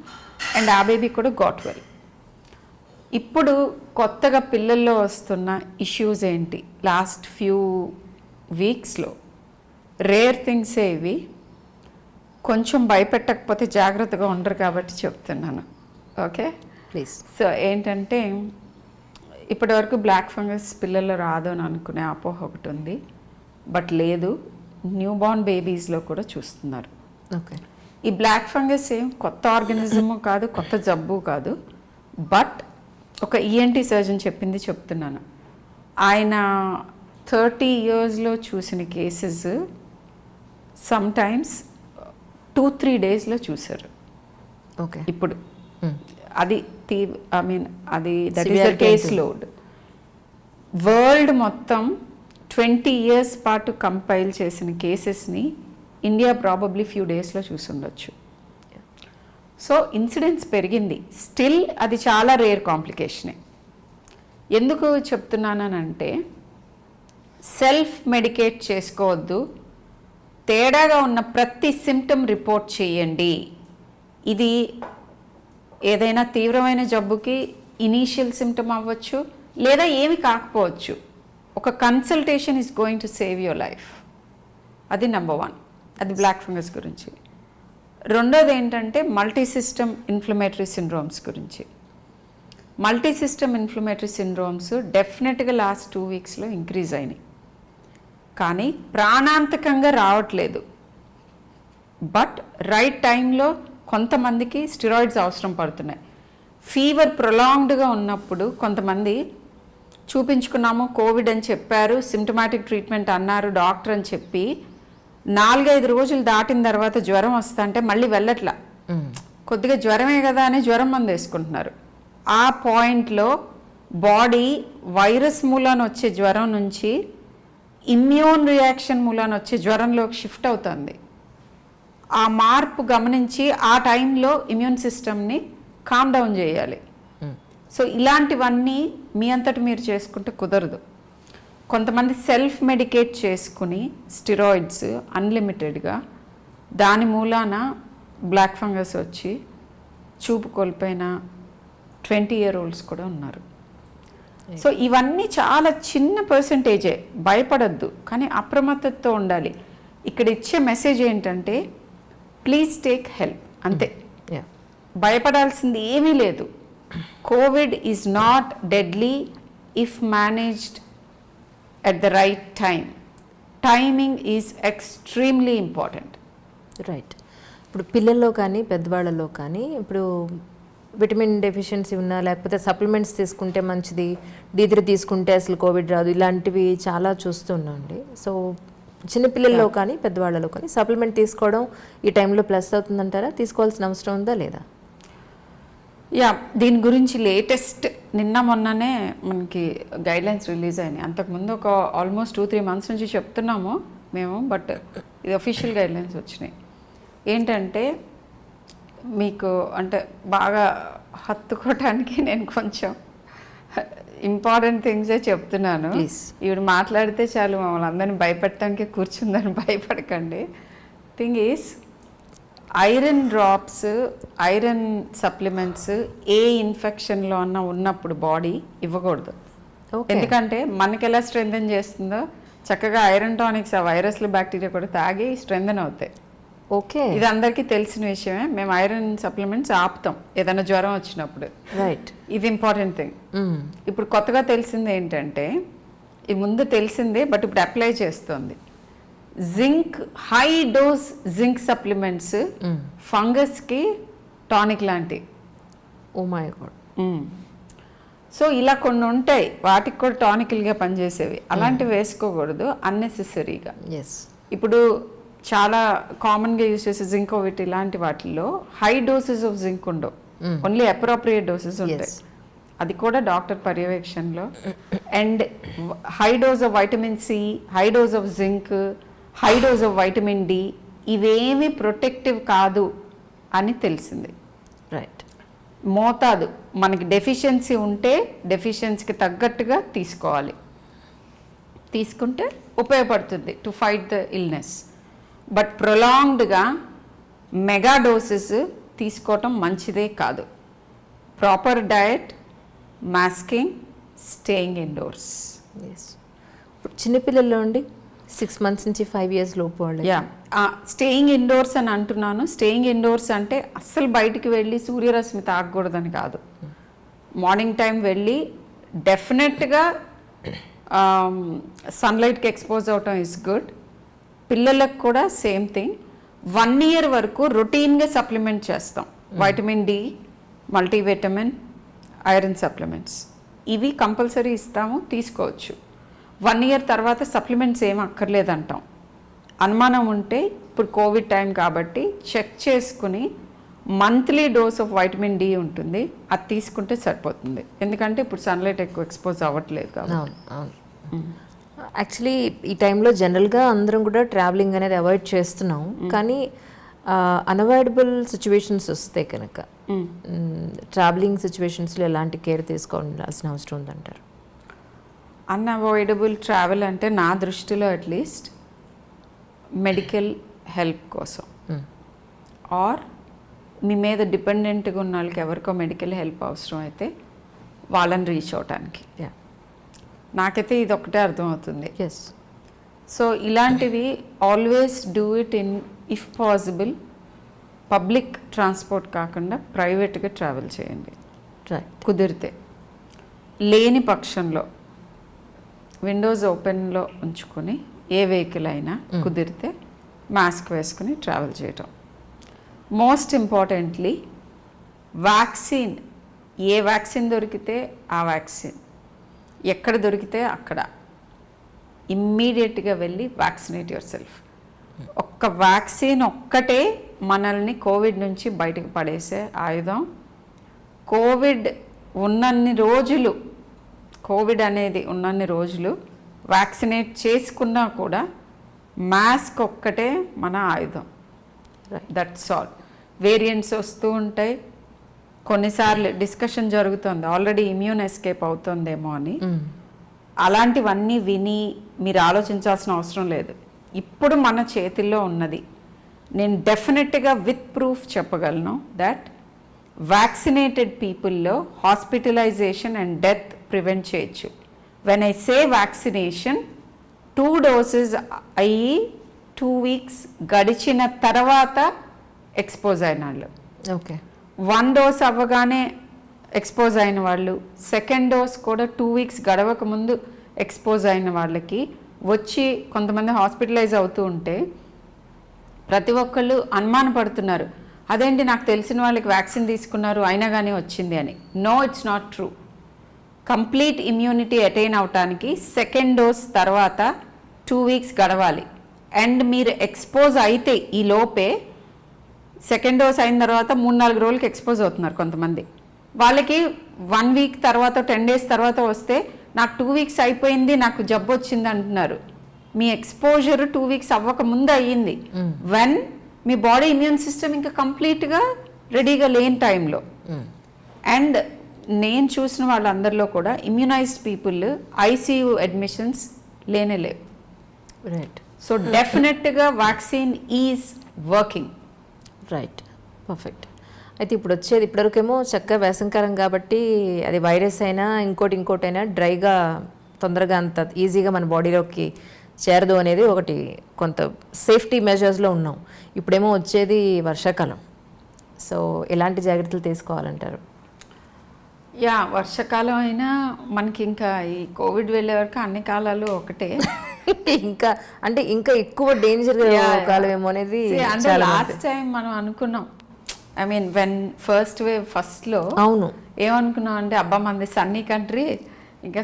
Speaker 2: and ఆ baby కూడా got well. ఇప్పుడు కొత్తగా పిల్లల్లో వస్తున్న ఇష్యూస్ ఏంటి? లాస్ట్ ఫ్యూ వీక్స్లో రేర్ థింగ్సే ఇవి. కొంచెం భయపెట్టకపోతే జాగ్రత్తగా ఉండరు కాబట్టి చెప్తున్నాను. Okay,
Speaker 1: please.
Speaker 2: సో ఏంటంటే, ఇప్పటివరకు బ్లాక్ ఫంగస్ పిల్లల్లో రాదు అని అనుకునే అపోహ ఒకటి ఉంది. బట్ లేదు, న్యూ బార్న్ బేబీస్లో కూడా చూస్తున్నారు.
Speaker 1: ఓకే,
Speaker 2: ఈ బ్లాక్ ఫంగస్ ఏం కొత్త ఆర్గానిజము కాదు, కొత్త జబ్బు కాదు. బట్ ఒక ఈఎన్టీ సర్జన్ చెప్పింది చెప్తున్నాను. ఆయన 30 yearsలో చూసిన కేసెస్ సమ్టైమ్స్ 2-3 daysలో చూశారు.
Speaker 1: ఓకే,
Speaker 2: ఇప్పుడు అది అది that is the case load. World మొత్తం 20 years పాటు కంపైల్ చేసిన కేసెస్ని ఇండియా ప్రాబబ్లీ ఫ్యూ డేస్లో చూసి ఉండొచ్చు. సో ఇన్సిడెన్స్ పెరిగింది. స్టిల్ అది చాలా రేర్ కాంప్లికేషనే. ఎందుకు చెప్తున్నానంటే, సెల్ఫ్ మెడికేట్ చేసుకోవద్దు. తేడాగా ఉన్న ప్రతి సిమ్టమ్ రిపోర్ట్ చేయండి. ఇది ఏదైనా తీవ్రమైన జబ్బుకి ఇనీషియల్ సిమ్టమ్ అవ్వచ్చు, లేదా ఏమి కాకపోవచ్చు. ఒక consultation is going to save your life. అది నెంబర్ 1. అది బ్లాక్ ఫంగస్ గురించి. రెండోది ఏంటంటే మల్టీ సిస్టమ్ ఇన్ఫ్లమేటరీ సిండ్రోమ్స్ గురించి. మల్టీ సిస్టమ్ ఇన్ఫ్లమేటరీ సిండ్రోమ్స్ డెఫినెట్గా లాస్ట్ 2 వీక్స్లో ఇంక్రీజ్ అయినాయి, కానీ ప్రాణాంతకంగా రావట్లేదు. బట్ రైట్ టైంలో కొంతమందికి స్టిరాయిడ్స్ అవసరం పడుతున్నాయి. ఫీవర్ ప్రొలాంగ్డ్గా ఉన్నప్పుడు కొంతమంది చూపించుకున్నాము, కోవిడ్ అని చెప్పారు, సిమ్టమాటిక్ ట్రీట్మెంట్ అన్నారు డాక్టర్ అని చెప్పి 4-5 రోజులు దాటిన తర్వాత జ్వరం వస్తుంటే మళ్ళీ వెళ్ళట్లా. కొద్దిగా జ్వరమే కదా అని జ్వరం మందు వేసుకుంటున్నారు. ఆ పాయింట్లో బాడీ వైరస్ మూలాన వచ్చే జ్వరం నుంచి ఇమ్యూన్ రియాక్షన్ మూలాన వచ్చే జ్వరంలోకి షిఫ్ట్ అవుతుంది. ఆ మార్పు గమనించి ఆ టైంలో ఇమ్యూన్ సిస్టమ్ని కామ్ డౌన్ చేయాలి. సో ఇలాంటివన్నీ మీ అంతటి మీరు చేసుకుంటే కుదరదు. కొంతమంది సెల్ఫ్ మెడికేట్ చేసుకుని స్టిరాయిడ్స్ అన్లిమిటెడ్గా, దాని మూలాన బ్లాక్ ఫంగస్ వచ్చి చూపు కోల్పోయిన 20-year-olds కూడా ఉన్నారు. సో ఇవన్నీ చాలా చిన్న పర్సంటేజే, భయపడద్దు, కానీ అప్రమత్తతో ఉండాలి. ఇక్కడ ఇచ్చే మెసేజ్ ఏంటంటే ప్లీజ్ టేక్ హెల్ప్, అంతే. భయపడాల్సింది ఏమీ లేదు. Covid is not deadly if managed at the right time. Timing is extremely important.
Speaker 1: Right. ఇప్పుడు పిల్లల్లో కానీ పెద్దవాళ్ళలో కానీ ఇప్పుడు విటమిన్ డెఫిషియన్సీ ఉన్నా, లేకపోతే సప్లిమెంట్స్ తీసుకుంటే మంచిది, D3 తీసుకుంటే అసలు కోవిడ్ రాదు, ఇలాంటివి చాలా చూస్తున్నాం అండి. సో చిన్నపిల్లల్లో కానీ పెద్దవాళ్ళలో కానీ సప్లిమెంట్ తీసుకోవడం ఈ టైంలో ప్లస్ అవుతుందంటారా? తీసుకోవాల్సిన అవసరం ఉందా లేదా?
Speaker 2: దీని గురించి లేటెస్ట్ నిన్న మొన్ననే మనకి గైడ్లైన్స్ రిలీజ్ అయినాయి. అంతకుముందు ఒక ఆల్మోస్ట్ 2-3 months నుంచి చెప్తున్నాము మేము, బట్ ఇది అఫీషియల్ గైడ్లైన్స్ వచ్చినాయి. ఏంటంటే మీకు అంటే బాగా హత్తుకోవటానికి నేను కొంచెం ఇంపార్టెంట్ థింగ్సే చెప్తున్నాను. ఈవిడ మాట్లాడితే చాలు మమ్మల్ని అందరినీ భయపెట్టడానికి కూర్చుందని భయపడకండి. Thing is, iron drops, iron supplements ఏ ఇన్ఫెక్షన్లో అన్నా ఉన్నప్పుడు బాడీ ఇవ్వకూడదు. ఎందుకంటే మనకి ఎలా స్ట్రెంథెన్ చేస్తుందో చక్కగా ఐరన్ టానిక్స్ ఆ వైరస్లు బ్యాక్టీరియా కూడా తాగి స్ట్రెంథెన్ అవుతాయి.
Speaker 1: ఓకే, ఇది
Speaker 2: అందరికీ తెలిసిన విషయమే. మేము ఐరన్ సప్లిమెంట్స్ ఆపుతాం ఏదైనా జ్వరం వచ్చినప్పుడు.
Speaker 1: రైట్,
Speaker 2: ఇది ఇంపార్టెంట్ థింగ్. ఇప్పుడు కొత్తగా తెలిసింది ఏంటంటే, ఇది ముందు తెలిసిందే బట్ ఇప్పుడు అప్లై చేస్తుంది. Zinc, high dose zinc supplements ఫంగస్కి టానిక్ లాంటి.
Speaker 1: Oh my God.
Speaker 2: సో ఇలా కొన్ని ఉంటాయి, వాటికి కూడా టానికల్గా పనిచేసేవి. అలాంటివి వేసుకోకూడదు అన్నెసెసరీగా. ఇప్పుడు చాలా కామన్గా యూజ్ చేసే జింకోవిట్ ఇలాంటి వాటిల్లో హై డోసెస్ ఆఫ్ జింక్ ఉండవు, ఓన్లీ అప్రోప్రియేట్ డోసెస్ ఉంటాయి. అది కూడా డాక్టర్ పర్యవేక్షణలో. And high dose of vitamin C, high dose of zinc, high dose of vitamin D ఇవేమీ ప్రొటెక్టివ్ కాదు అని తెలిసింది.
Speaker 1: రైట్,
Speaker 2: మోతాదు మనకి డెఫిషియన్సీ ఉంటే డెఫిషియన్సీకి తగ్గట్టుగా తీసుకోవాలి. తీసుకుంటే ఉపయోగపడుతుంది to fight the illness. But ప్రొలాంగ్డ్గా మెగా డోసెస్ తీసుకోవటం మంచిదే కాదు. Proper diet, masking, staying indoors.
Speaker 1: చిన్నపిల్లల్లో అండి 6 months నుంచి 5 years లోపు వాళ్ళు.
Speaker 2: స్టేయింగ్ ఇండోర్స్ అని అంటున్నాను. స్టేయింగ్ ఇండోర్స్ అంటే అస్సలు బయటికి వెళ్ళి సూర్యరశ్మి తాగకూడదని కాదు. మార్నింగ్ టైం వెళ్ళి డెఫినెట్గా సన్లైట్కి ఎక్స్పోజ్ అవటం ఇస్ గుడ్. పిల్లలకు కూడా సేమ్ థింగ్. 1 year వరకు రొటీన్గా సప్లిమెంట్ చేస్తాం. Vitamin D, multivitamin, iron supplements ఇవి కంపల్సరీ ఇస్తాము, తీసుకోవచ్చు. 1 year తర్వాత సప్లిమెంట్స్ ఏం అక్కర్లేదంటాం. అనుమానం ఉంటే ఇప్పుడు కోవిడ్ టైం కాబట్టి చెక్ చేసుకుని monthly dose of vitamin D ఉంటుంది, అది తీసుకుంటే సరిపోతుంది. ఎందుకంటే ఇప్పుడు సన్లైట్ ఎక్కువ ఎక్స్పోజ్ అవ్వట్లేదు కాబట్టి.
Speaker 1: యాక్చువల్లీ ఈ టైంలో జనరల్గా అందరం కూడా ట్రావెలింగ్ అనేది అవాయిడ్ చేస్తున్నాం, కానీ అన్అవాయిడబుల్ సిచ్యువేషన్స్ వస్తే కనుక ట్రావెలింగ్ సిచ్యువేషన్స్లో ఎలాంటి కేర్ తీసుకోవాల్సిన అవసరం ఉందంటారు?
Speaker 2: అన్అవాయిడబుల్ ట్రావెల్ అంటే నా దృష్టిలో అట్లీస్ట్ మెడికల్ హెల్ప్ కోసం, ఆర్ మీ మీద డిపెండెంట్గా ఉన్న వాళ్ళకి ఎవరికో మెడికల్ హెల్ప్ అవసరం అయితే వాళ్ళని రీచ్ అవటానికి. నాకైతే ఇది ఒకటే అర్థమవుతుంది.
Speaker 1: ఎస్.
Speaker 2: సో ఇలాంటివి always do it in if possible public transport కాకుండా ప్రైవేట్గా ట్రావెల్ చేయండి
Speaker 1: రైట్.
Speaker 2: కుదిరితే. లేని పక్షంలో విండోస్ ఓపెన్లో ఉంచుకొని ఏ వెహికల్ అయినా కుదిరితే మాస్క్ వేసుకుని ట్రావెల్ చేయటం. మోస్ట్ ఇంపార్టెంట్లీ వ్యాక్సిన్, ఏ వ్యాక్సిన్ దొరికితే ఆ వ్యాక్సిన్, ఎక్కడ దొరికితే అక్కడ ఇమ్మీడియట్గా వెళ్ళి వ్యాక్సినేట్ యువర్ సెల్ఫ్. ఒక్క వ్యాక్సిన్ ఒక్కటే మనల్ని కోవిడ్ నుంచి బయటకు పడేసే ఆయుధం. కోవిడ్ అనేది ఉన్నన్ని రోజులు వ్యాక్సినేట్ చేసుకున్నా కూడా మాస్క్ ఒక్కటే మన ఆయుధం. That's all. వేరియంట్స్ వస్తూ ఉంటాయి, కొన్నిసార్లు డిస్కషన్ జరుగుతుంది ఆల్రెడీ ఇమ్యూన్ ఎస్కేప్ అవుతుందేమో అని. అలాంటివన్నీ విని మీరు ఆలోచించాల్సిన అవసరం లేదు. ఇప్పుడు మన చేతిలో ఉన్నది, నేను డెఫినెట్గా విత్ ప్రూఫ్ చెప్పగలను దట్ వ్యాక్సినేటెడ్ పీపుల్లో హాస్పిటలైజేషన్ అండ్ డెత్ ప్రివెంట్ చేయొచ్చు. When I say vaccination, 2 doses అయ్యి 2 weeks గడిచిన తర్వాత ఎక్స్పోజ్ అయిన వాళ్ళు,
Speaker 1: ఓకే,
Speaker 2: 1 dose అవ్వగానే ఎక్స్పోజ్ అయిన వాళ్ళు, 2nd dose కూడా 2 weeks గడవక ముందు ఎక్స్పోజ్ అయిన వాళ్ళకి వచ్చి కొంతమంది హాస్పిటలైజ్ అవుతూ ఉంటే ప్రతి ఒక్కళ్ళు అనుమానపడుతున్నారు, అదేంటి నాకు తెలిసిన వాళ్ళకి వ్యాక్సిన్ తీసుకున్నారు అయినా కానీ వచ్చింది అని. No, it's not true. Complete immunity attain అవటానికి 2nd dose తర్వాత 2 weeks గడవాలి. అండ్ మీరు ఎక్స్పోజ్ అయితే ఈ లోపే 2nd dose అయిన తర్వాత 3-4 రోజులకి ఎక్స్పోజ్ అవుతున్నారు కొంతమంది. వాళ్ళకి 1 week తర్వాత 10 days తర్వాత వస్తే నాకు 2 weeks అయిపోయింది, నాకు జబ్బు వచ్చింది అంటున్నారు. మీ ఎక్స్పోజర్ 2 weeks అవ్వక ముందు అయ్యింది, when me body immune system ఇంకా కంప్లీట్గా రెడీగా లేని టైంలో. అండ్ నేను చూసిన వాళ్ళందరిలో కూడా ఇమ్యూనైజ్డ్ పీపుల్ ఐసీయూ అడ్మిషన్స్ లేవు.
Speaker 1: రైట్.
Speaker 2: సో డెఫినెట్గా vaccine is working.
Speaker 1: Right, perfect. అయితే ఇప్పుడు వచ్చేది, ఇప్పటివరకేమో చక్కగా వేసంకాలం కాబట్టి అది వైరస్ అయినా ఇంకోటైనా డ్రైగా తొందరగా అంత ఈజీగా మన బాడీలోకి చేరదు అనేది ఒకటి, కొంత సేఫ్టీ మెజర్స్లో ఉన్నాం. ఇప్పుడేమో వచ్చేది వర్షాకాలం, సో ఎలాంటి జాగ్రత్తలు తీసుకోవాలంటారు?
Speaker 2: యా, వర్షాకాలం అయినా మనకి ఇంకా ఈ కోవిడ్ వెళ్ళే వరకు అన్ని కాలాలు ఒకటే.
Speaker 1: ఇంకా అంటే ఇంకా ఎక్కువ డేంజర్ కాలం ఏమో అనేది.
Speaker 2: లాస్ట్ టైం మనం అనుకున్నాం, I mean when first wave ఫస్ట్లో
Speaker 1: అవును
Speaker 2: ఏమనుకున్నాం అంటే అబ్బా మనది సన్నీ కంట్రీ, ఇంకా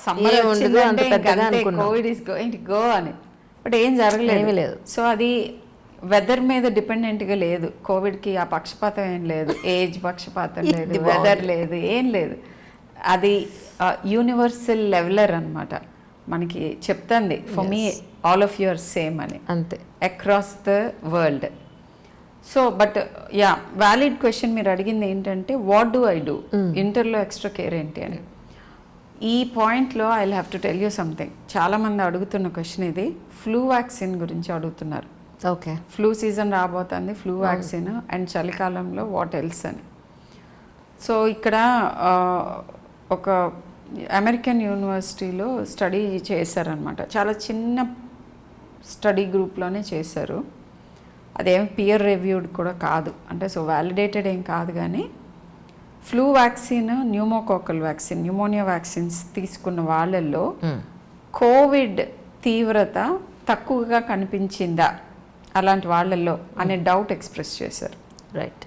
Speaker 2: సమ్మర్ వచ్చిందంటే Covid is going to go అని. బట్ ఏం జరగలేదు. సో అది వెదర్ మీద డిపెండెంట్గా లేదు. కోవిడ్కి ఆ పక్షపాతం ఏం లేదు, ఏజ్ పక్షపాతం లేదు, వెదర్ లేదు, ఏం లేదు. అది యూనివర్సల్ లెవెలర్ అనమాట. మనకి చెప్తుంది for me all of your same అని,
Speaker 1: అంతే,
Speaker 2: across the world. So but yeah, valid question మీరు అడిగింది ఏంటంటే వాట్ డూ ఐ డూ, ఇంటర్లో ఎక్స్ట్రా కేర్ ఏంటి అని. ఈ పాయింట్లో I will have to tell you something. చాలామంది అడుగుతున్న క్వశ్చన్ ఇది, ఫ్లూ వ్యాక్సిన్ గురించి అడుగుతున్నారు.
Speaker 1: ఓకే,
Speaker 2: ఫ్లూ సీజన్ రాబోతుంది, ఫ్లూ వ్యాక్సిన్ అండ్ చలికాలంలో వాట్ ఎల్స్ అని. సో ఇక్కడ ఒక అమెరికన్ యూనివర్సిటీలో స్టడీ చేశారనమాట. చాలా చిన్న స్టడీ గ్రూప్లోనే చేశారు. అదేం పియర్ రివ్యూడ్ కూడా కాదు, అంటే సో వ్యాలిడేటెడ్ ఏం కాదు. కానీ flu vaccine, pneumococcal vaccine, pneumonia vaccines తీసుకున్న వాళ్ళల్లో కోవిడ్ తీవ్రత తక్కువగా కనిపించిందా అలాంటి వాళ్ళల్లో అనే డౌట్ ఎక్స్ప్రెస్ చేశారు.
Speaker 1: రైట్.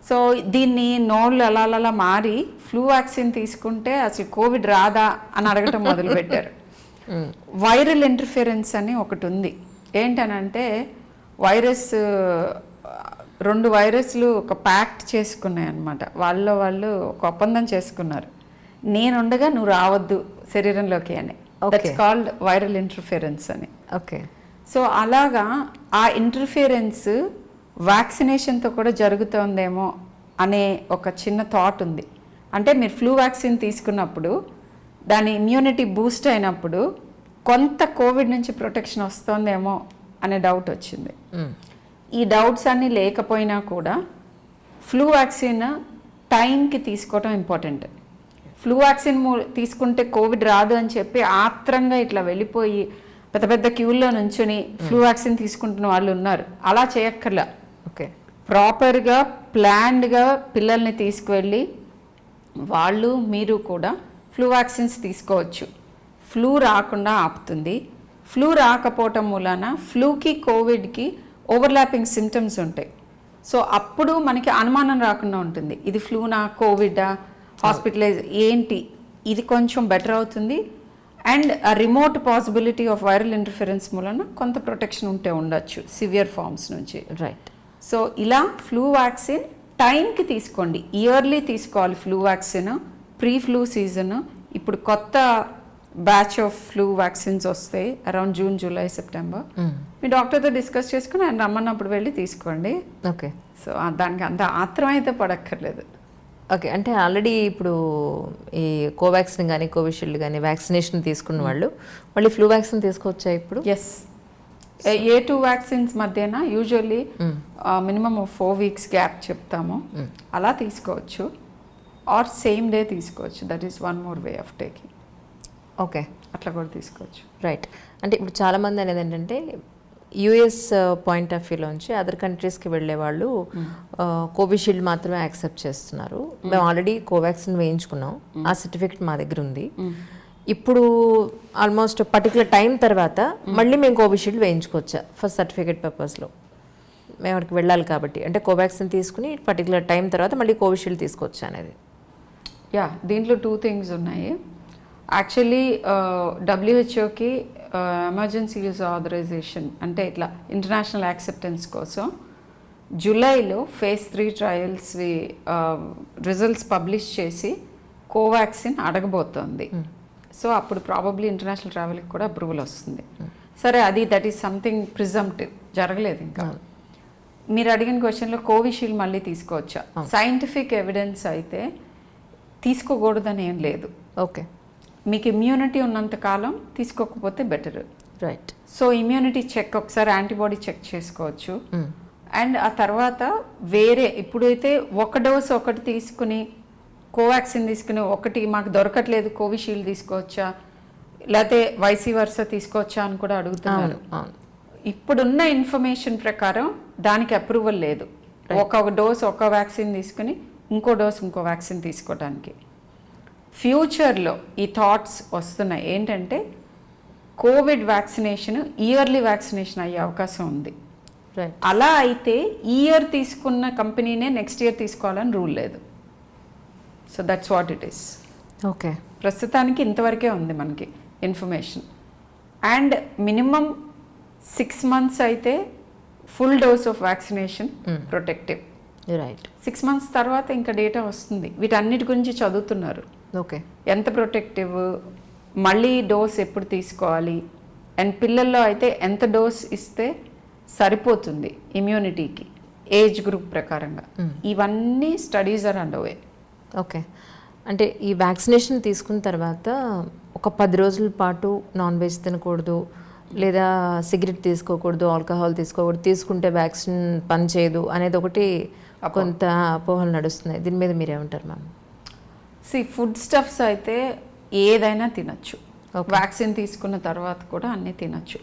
Speaker 2: సో దీన్ని నోళ్ళు అలా మారి ఫ్లూ వ్యాక్సిన్ తీసుకుంటే అసలు కోవిడ్ రాదా అని అడగటం మొదలుపెట్టారు. వైరల్ ఇంటర్ఫిరెన్స్ అని ఒకటి ఉంది. ఏంటనంటే వైరస్, 2 వైరస్లు ఒక ప్యాక్ట్ చేసుకున్నాయి అనమాట. వాళ్ళు ఒక ఒప్పందం చేసుకున్నారు, నేనుండగా నువ్వు రావద్దు శరీరంలోకి అని. దట్స్ కాల్డ్ వైరల్ ఇంటర్ఫిరెన్స్ అని.
Speaker 1: ఓకే.
Speaker 2: సో అలాగా ఆ ఇంటర్ఫిరెన్స్ వ్యాక్సినేషన్తో కూడా జరుగుతుందేమో అనే ఒక చిన్న థాట్ ఉంది. అంటే మీరు ఫ్లూ వ్యాక్సిన్ తీసుకున్నప్పుడు దాని ఇమ్యూనిటీ బూస్ట్ అయినప్పుడు కొంత కోవిడ్ నుంచి ప్రొటెక్షన్ వస్తుందేమో అనే డౌట్ వచ్చింది. ఈ డౌట్స్ అన్నీ లేకపోయినా కూడా ఫ్లూ వ్యాక్సిన్ టైంకి తీసుకోవటం ఇంపార్టెంట్. ఫ్లూ వ్యాక్సిన్ తీసుకుంటే కోవిడ్ రాదు అని చెప్పి ఆత్రంగా ఇట్లా వెళ్ళిపోయి పెద్ద పెద్ద క్యూల్లో నుంచుని ఫ్లూ వ్యాక్సిన్ తీసుకుంటున్న వాళ్ళు ఉన్నారు. అలా చేయక్కర్లా.
Speaker 1: ఓకే,
Speaker 2: ప్రాపర్గా ప్లాన్డ్గా పిల్లల్ని తీసుకువెళ్ళి వాళ్ళు మీరు కూడా ఫ్లూ వ్యాక్సిన్స్ తీసుకోవచ్చు. ఫ్లూ రాకుండా ఆపుతుంది. ఫ్లూ రాకపోవటం మూలాన ఫ్లూకి కోవిడ్కి ఓవర్లాపింగ్ సిమ్టమ్స్ ఉంటాయి. సో అప్పుడు మనకి అనుమానం రాకుండా ఉంటుంది, ఇది ఫ్లూనా కోవిడా హాస్పిటలైజ్ ఏంటి, ఇది కొంచెం బెటర్ అవుతుంది. అండ్ ఆ remote possibility of viral interference మూలన కొంత ప్రొటెక్షన్ ఉంటే ఉండొచ్చు సివియర్ ఫార్మ్స్ నుంచి.
Speaker 1: రైట్.
Speaker 2: సో ఇలా ఫ్లూ వ్యాక్సిన్ టైంకి తీసుకోండి. ఇయర్లీ తీసుకోవాలి flu vaccine. Pre flu season ఇప్పుడు కొత్త బ్యాచ్ ఆఫ్ ఫ్లూ వ్యాక్సిన్స్ వస్తాయి అరౌండ్ జూన్, జూలై, సెప్టెంబర్. మీ డాక్టర్తో డిస్కస్ చేసుకుని ఆయన రమ్మన్నప్పుడు వెళ్ళి తీసుకోండి.
Speaker 1: ఓకే.
Speaker 2: సో దానికి అంత ఆత్రం అయితే పడక్కర్లేదు.
Speaker 1: ఓకే, అంటే ఆల్రెడీ ఇప్పుడు ఈ కోవాక్సిన్ కానీ కోవిషీల్డ్ కానీ వ్యాక్సినేషన్ తీసుకున్న వాళ్ళు మళ్ళీ ఫ్లూ వ్యాక్సిన్ తీసుకోవచ్చా ఇప్పుడు?
Speaker 2: ఎస్, ఏ 2 వ్యాక్సిన్స్ మధ్యన యూజువల్లీ మినిమం 4 weeks గ్యాప్ చెప్తాము, అలా తీసుకోవచ్చు. ఆర్ సేమ్ డే తీసుకోవచ్చు. That is one more way of taking.
Speaker 1: Okay,
Speaker 2: అట్లా కూడా తీసుకోవచ్చు.
Speaker 1: రైట్. అంటే ఇప్పుడు చాలామంది అనేది ఏంటంటే యూఎస్ పాయింట్ ఆఫ్ వ్యూలోంచి అదర్ కంట్రీస్కి వెళ్ళే వాళ్ళు కోవిషీల్డ్ మాత్రమే యాక్సెప్ట్ చేస్తున్నారు. మేము ఆల్రెడీ కోవాక్సిన్ వేయించుకున్నాం, ఆ సర్టిఫికెట్ మా దగ్గర ఉంది. ఇప్పుడు ఆల్మోస్ట్ పర్టికులర్ టైం తర్వాత మళ్ళీ మేము కోవిషీల్డ్ వేయించుకోవచ్చా ఫర్ సర్టిఫికేట్ పర్పస్లో? మేము అక్కడికి వెళ్ళాలి కాబట్టి, అంటే కోవాక్సిన్ తీసుకుని పర్టికులర్ టైం తర్వాత మళ్ళీ కోవిషీల్డ్ తీసుకోవచ్చా అనేది?
Speaker 2: యా, దీంట్లో 2 things ఉన్నాయి. యాక్చువల్లీ డబ్ల్యూహెచ్ఓకి ఎమర్జెన్సీ యూజ్ ఆథరైజేషన్ అంటే ఇట్లా ఇంటర్నేషనల్ యాక్సెప్టెన్స్ కోసం జూలైలో phase 3 ట్రయల్స్ రిజల్ట్స్ పబ్లిష్ చేసి కోవాక్సిన్ అడగబోతోంది. సో అప్పుడు ప్రాబబ్లీ ఇంటర్నేషనల్ ట్రావెల్కి కూడా అప్రూవల్ వస్తుంది. సరే, అది దట్ ఈస్ సంథింగ్ ప్రిజంప్టివ్, జరగలేదు ఇంకా. మీరు అడిగిన క్వశ్చన్లో కోవిషీల్డ్ మళ్ళీ తీసుకోవచ్చా? సైంటిఫిక్ ఎవిడెన్స్ అయితే తీసుకోకూడదని ఏం లేదు.
Speaker 1: ఓకే,
Speaker 2: మీకు ఇమ్యూనిటీ ఉన్నంత కాలం తీసుకోకపోతే better.
Speaker 1: Right.
Speaker 2: So immunity check ఒకసారి యాంటీబాడీ చెక్ చేసుకోవచ్చు. అండ్ ఆ తర్వాత వేరే ఇప్పుడైతే ఒక డోస్ ఒకటి తీసుకుని కోవాక్సిన్ తీసుకుని ఒకటి మాకు దొరకట్లేదు కోవిషీల్డ్ తీసుకోవచ్చా, లేకపోతే వైసీ వర్స తీసుకోవచ్చా అని కూడా అడుగుతున్నారు. ఇప్పుడున్న ఇన్ఫర్మేషన్ ప్రకారం దానికి అప్రూవల్ లేదు. ఒక డోస్ ఒక వ్యాక్సిన్ తీసుకుని ఇంకో డోస్ ఇంకో వ్యాక్సిన్ తీసుకోవడానికి. ఫ్యూచర్లో ఈ థాట్స్ వస్తున్నాయి ఏంటంటే కోవిడ్ వ్యాక్సినేషన్ ఇయర్లీ వ్యాక్సినేషన్ అయ్యే అవకాశం ఉంది. అలా అయితే ఈ ఇయర్ తీసుకున్న కంపెనీనే నెక్స్ట్ ఇయర్ తీసుకోవాలని రూల్ లేదు. So that's what it is.
Speaker 1: Okay,
Speaker 2: ప్రస్తుతానికి ఇంతవరకే ఉంది మనకి ఇన్ఫర్మేషన్. అండ్ మినిమం 6 months అయితే full dose of vaccination protective.
Speaker 1: Right.
Speaker 2: 6 months తర్వాత ఇంకా డేటా వస్తుంది. వీటన్నిటి గురించి చదువుతున్నారు.
Speaker 1: ఓకే,
Speaker 2: ఎంత ప్రొటెక్టివ్, మళ్ళీ డోస్ ఎప్పుడు తీసుకోవాలి, అండ్ పిల్లల్లో అయితే ఎంత డోస్ ఇస్తే సరిపోతుంది ఇమ్యూనిటీకి ఏజ్ గ్రూప్ ప్రకారంగా. ఇవన్నీ studies are under way.
Speaker 1: Okay, అంటే ఈ వ్యాక్సినేషన్ తీసుకున్న తర్వాత ఒక 10 రోజుల పాటు నాన్ వెజ్ తినకూడదు, లేదా సిగరెట్ తీసుకోకూడదు, ఆల్కహాల్ తీసుకోకూడదు, తీసుకుంటే వ్యాక్సిన్ పనిచేయదు అనేది ఒకటి కొంత అపోహలు నడుస్తున్నాయి. దీని మీద మీరేమంటారు మ్యామ్?
Speaker 2: ఫుడ్ స్టఫ్స్ అయితే ఏదైనా తినచ్చు. వ్యాక్సిన్ తీసుకున్న తర్వాత కూడా అన్నీ తినచ్చు.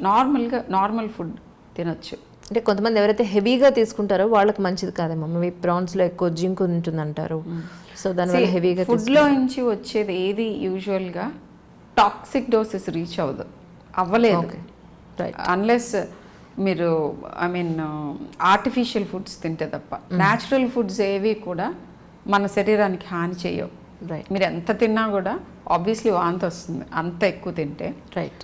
Speaker 2: నార్మల్ ఫుడ్ తినచ్చు.
Speaker 1: అంటే కొంతమంది ఎవరైతే హెవీగా తీసుకుంటారో వాళ్ళకి మంచిది కాదేమో, మీ ప్రాన్స్లో ఎక్కువ జింక్ ఉంటుందంటారు. సో దానివల్ల హెవీగా
Speaker 2: ఫుడ్లో నుంచి వచ్చేది ఏది యూజువల్గా టాక్సిక్ డోసెస్ రీచ్ అవ్వలేదు అన్లెస్ మీరు ఆర్టిఫిషియల్ ఫుడ్స్ తింటే తప్ప. న్యాచురల్ ఫుడ్స్ ఏవి కూడా మన శరీరానికి హాని చేయవు. మీరు ఎంత తిన్నా కూడా ఆబ్వియస్లీ వాంతి వస్తుంది అంత ఎక్కువ తింటే.
Speaker 1: Right.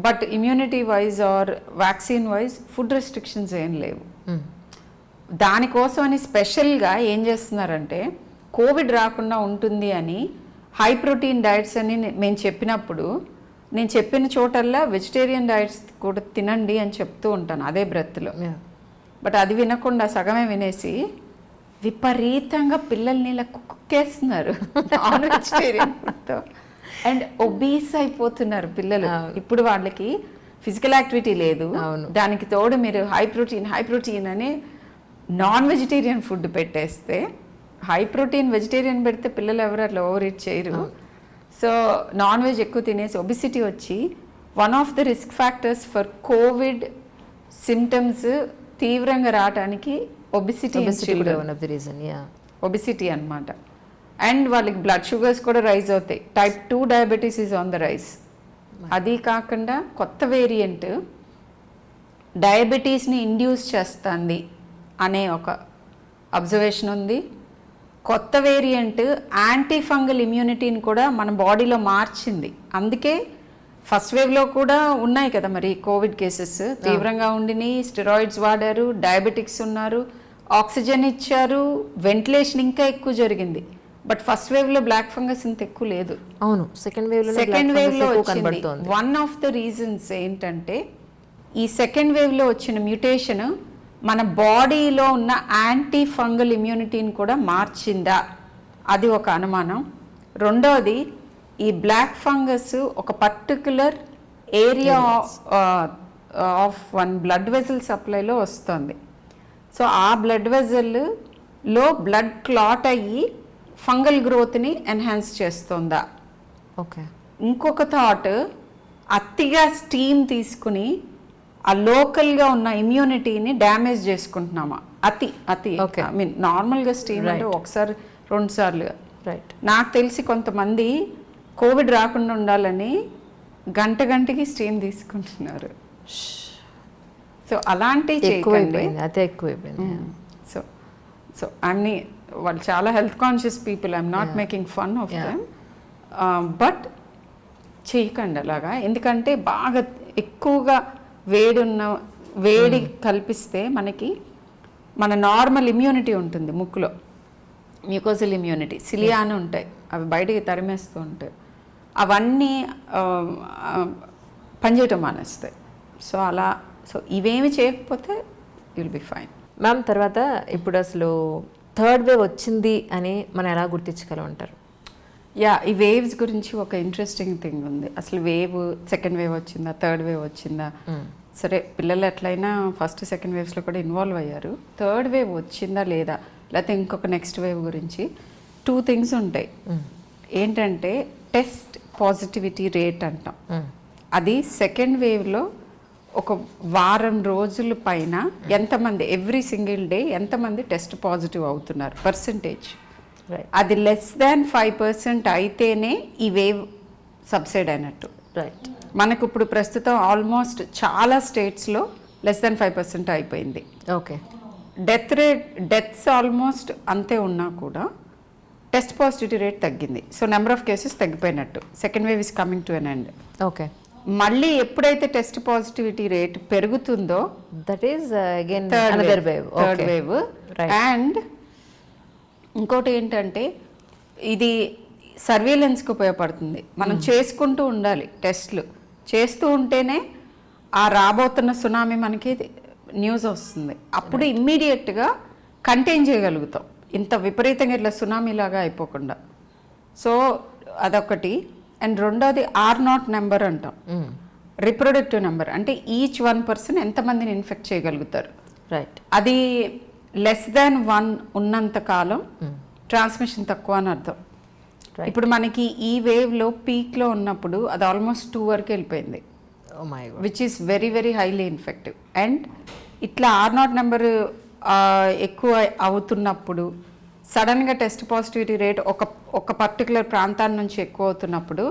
Speaker 2: But immunity wise or vaccine wise food restrictions ఏం లేవు. దానికోసం అని స్పెషల్గా ఏం చేస్తున్నారంటే కోవిడ్ రాకుండా ఉంటుంది అని హై ప్రోటీన్ డైట్స్ అని మేము చెప్పినప్పుడు నేను చెప్పిన చోటల్లా వెజిటేరియన్ డైట్స్ కూడా తినండి అని చెప్తూ ఉంటాను అదే బ్రెత్లో. బట్ అది వినకుండా సగమే వినేసి విపరీతంగా పిల్లల్ని ఇలా కుక్కేస్తున్నారు నాన్ వెజిటేరియన్ ఫుడ్తో. అండ్ ఒబీస్ అయిపోతున్నారు పిల్లలు. ఇప్పుడు వాళ్ళకి ఫిజికల్ యాక్టివిటీ లేదు, దానికి తోడు మీరు హై ప్రోటీన్ అని నాన్ వెజిటేరియన్ ఫుడ్ పెట్టేస్తే హై ప్రోటీన్ వెజిటేరియన్ పెడితే పిల్లలు ఎవరు అట్లా ఓవర్ ఈట్ చేయరు. సో నాన్ వెజ్ ఎక్కువ తినేసి ఒబిసిటీ వచ్చి one of the risk factors for covid symptoms తీవ్రంగా రావడానికి ఒబిసిటీ అన్నమాట. అండ్ వాళ్ళకి బ్లడ్ షుగర్స్ కూడా రైజ్ అవుతాయి. Type 2 diabetes is on the rise. అది కాకుండా కొత్త వేరియంట్ డయాబెటీస్ని ఇండ్యూస్ చేస్తుంది అనే ఒక అబ్జర్వేషన్ ఉంది. కొత్త వేరియంట్ యాంటీ ఫంగల్ ఇమ్యూనిటీని కూడా మన బాడీలో మార్చింది. అందుకే ఫస్ట్ వేవ్లో కూడా ఉన్నాయి కదా మరి కోవిడ్ కేసెస్ తీవ్రంగా ఉండిని, స్టెరాయిడ్స్ వాడారు, డయాబెటిక్స్ ఉన్నారు, ఆక్సిజన్ ఇచ్చారు, వెంటిలేషన్ ఇంకా ఎక్కువ జరిగింది. బట్ ఫస్ట్ వేవ్లో బ్లాక్ ఫంగస్ ఇంత ఎక్కువ లేదు.
Speaker 1: అవును, సెకండ్
Speaker 2: వేవ్లో వచ్చింది. వన్ ఆఫ్ ద రీజన్స్ ఏంటంటే ఈ సెకండ్ వేవ్లో వచ్చిన మ్యూటేషన్ మన బాడీలో ఉన్న యాంటీ ఫంగల్ ఇమ్యూనిటీని కూడా మార్చిందా, అది ఒక అనుమానం. రెండోది ఈ బ్లాక్ ఫంగస్ ఒక particular area of one blood vessel సప్లైలో వస్తుంది. సో ఆ బ్లడ్ వెజల్లో బ్లడ్ క్లాట్ అయ్యి ఫంగల్ గ్రోత్ని ఎన్హాన్స్ చేస్తుందా.
Speaker 1: ఓకే.
Speaker 2: ఇంకొక థాట్, అతిగా స్టీమ్ తీసుకుని ఆ లోకల్గా ఉన్న ఇమ్యూనిటీని డ్యామేజ్ చేసుకుంటున్నామా. అతి ఐ మీన్ నార్మల్గా స్టీమ్ అంటే ఒకసారి 2 సార్లు.
Speaker 1: రైట్.
Speaker 2: నాకు తెలిసి కొంతమంది కోవిడ్ రాకుండా ఉండాలని గంటకి స్టీమ్ తీసుకుంటున్నారు. సో అలాంటివి చేయకండి.
Speaker 1: అదే ఎక్కువైపోయింది.
Speaker 2: సో అన్ని వాళ్ళు చాలా health conscious people. I'm not making fun of them. But చేయకండి అలాగా. ఎందుకంటే బాగా ఎక్కువగా వేడి కల్పిస్తే మనకి మన నార్మల్ ఇమ్యూనిటీ ఉంటుంది ముక్కులో, మ్యూకోజల్ ఇమ్యూనిటీ, సిలియా అని ఉంటాయి, అవి బయటికి తరిమేస్తూ ఉంటాయి. అవన్నీ పనిచేయటం మానేస్తాయి. సో ఇవేమి చేయకపోతే విల్ బి ఫైన్.
Speaker 1: మ్యామ్, తర్వాత ఇప్పుడు అసలు థర్డ్ వేవ్ వచ్చింది అని మనం ఎలా గుర్తించగలం అంటారు?
Speaker 2: ఈ వేవ్స్ గురించి ఒక ఇంట్రెస్టింగ్ థింగ్ ఉంది. అసలు సెకండ్ వేవ్ వచ్చిందా, థర్డ్ వేవ్ వచ్చిందా? సరే, పిల్లలు ఎట్లయినా ఫస్ట్ సెకండ్ వేవ్స్లో కూడా ఇన్వాల్వ్ అయ్యారు. థర్డ్ వేవ్ వచ్చిందా లేదా, లేకపోతే ఇంకొక నెక్స్ట్ వేవ్ గురించి 2 థింగ్స్ ఉంటాయి. ఏంటంటే టెస్ట్ పాజిటివిటీ రేట్ అంటాం. అది సెకండ్ వేవ్లో ఒక వారం రోజుల పైన ఎంతమంది ఎవ్రీ సింగిల్ డే ఎంతమంది టెస్ట్ పాజిటివ్ అవుతున్నారు పర్సంటేజ్, అది లెస్ దాన్ 5% అయితేనే ఈ వేవ్ సబ్సైడ్ అయినట్టు.
Speaker 1: రైట్.
Speaker 2: మనకు ఇప్పుడు ప్రస్తుతం ఆల్మోస్ట్ చాలా స్టేట్స్లో లెస్ దాన్ 5% అయిపోయింది.
Speaker 1: ఓకే.
Speaker 2: డెత్స్ ఆల్మోస్ట్ అంతే ఉన్నా కూడా టెస్ట్ పాజిటివిటీ రేట్ తగ్గింది. సో నెంబర్ ఆఫ్ కేసెస్ తగ్గిపోయినట్టు. Second wave is coming to an end.
Speaker 1: Okay.
Speaker 2: మళ్ళీ ఎప్పుడైతే టెస్ట్ పాజిటివిటీ రేట్ పెరుగుతుందో
Speaker 1: that is again another wave.
Speaker 2: Third wave. And ఇంకోటి ఏంటంటే ఇది సర్వేలెన్స్కి ఉపయోగపడుతుంది. మనం చేసుకుంటూ ఉండాలి, టెస్ట్లు చేస్తూ ఉంటేనే ఆ రాబోతున్న సునామీ మనకి న్యూస్ వస్తుంది. అప్పుడు ఇమ్మీడియట్గా కంటైన్ చేయగలుగుతాం, ఇంత విపరీతంగా ఇట్లా సునామీ లాగా అయిపోకుండా. సో అదొకటి. అండ్ రెండోది R0 నెంబర్ అంటాం, రిప్రొడక్టివ్ నెంబర్. అంటే ఈచ్ 1 ఎంతమందిని ఇన్ఫెక్ట్ చేయగలుగుతారు.
Speaker 1: రైట్.
Speaker 2: అది లెస్ దాన్ 1 ఉన్నంత కాలం ట్రాన్స్మిషన్ తక్కువ అని అర్థం. ఇప్పుడు మనకి ఈ వేవ్లో పీక్లో ఉన్నప్పుడు అది ఆల్మోస్ట్ 2 వరకు వెళ్ళిపోయింది, which is very very highly infective. And ఇట్లా R0 నెంబర్ ఎక్కువ అవుతున్నప్పుడు, సడన్గా టెస్ట్ పాజిటివిటీ రేట్ ఒక పర్టికులర్ ప్రాంతాల నుంచి ఎక్కువ అవుతున్నప్పుడు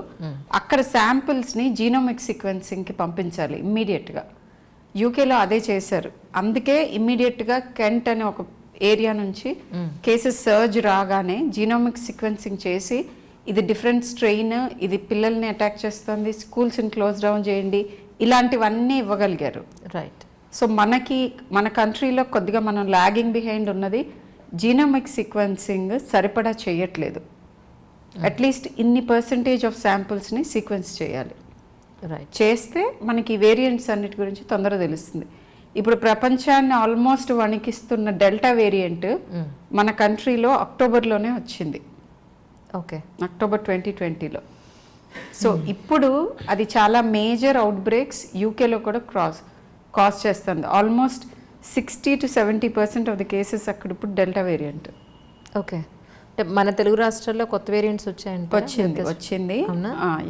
Speaker 2: అక్కడ శాంపిల్స్ని జీనోమిక్ సీక్వెన్సింగ్కి పంపించాలి ఇమ్మీడియట్గా. యూకేలో అదే చేశారు. అందుకే ఇమ్మీడియట్గా కెంట్ అనే ఒక ఏరియా నుంచి కేసెస్ సర్జ్ రాగానే జీనోమిక్ సీక్వెన్సింగ్ చేసి ఇది డిఫరెంట్ స్ట్రెయిన్, ఇది పిల్లల్ని అటాక్ చేస్తుంది, స్కూల్స్ని క్లోజ్ డౌన్ చేయండి, ఇలాంటివన్నీ ఇవ్వగలిగారు.
Speaker 1: రైట్.
Speaker 2: సో మన కంట్రీలో కొద్దిగా మనం లాగింగ్ బిహైండ్ ఉన్నది. జీనోమిక్ సీక్వెన్సింగ్ సరిపడా చేయట్లేదు. అట్లీస్ట్ ఇన్ని పర్సంటేజ్ ఆఫ్ శాంపుల్స్ని సీక్వెన్స్ చేయాలి.
Speaker 1: రైట్.
Speaker 2: చేస్తే మనకి వేరియంట్స్ అన్నిటి గురించి తొందరగా తెలుస్తుంది. ఇప్పుడు ప్రపంచాన్ని ఆల్మోస్ట్ వణికిస్తున్న డెల్టా వేరియంట్ మన కంట్రీలో అక్టోబర్లోనే వచ్చింది.
Speaker 1: ఓకే.
Speaker 2: అక్టోబర్ 2020లో. సో ఇప్పుడు అది చాలా మేజర్ అవుట్ బ్రేక్స్ యూకేలో కూడా కాజ్ చేస్తుంది. Almost 60 to 70% of the cases అక్కడ ఇప్పుడు డెల్టా వేరియంట్.
Speaker 1: ఓకే. అంటే మన తెలుగు రాష్ట్రాల్లో కొత్త వేరియంట్స్ వచ్చాయంటే
Speaker 2: వచ్చింది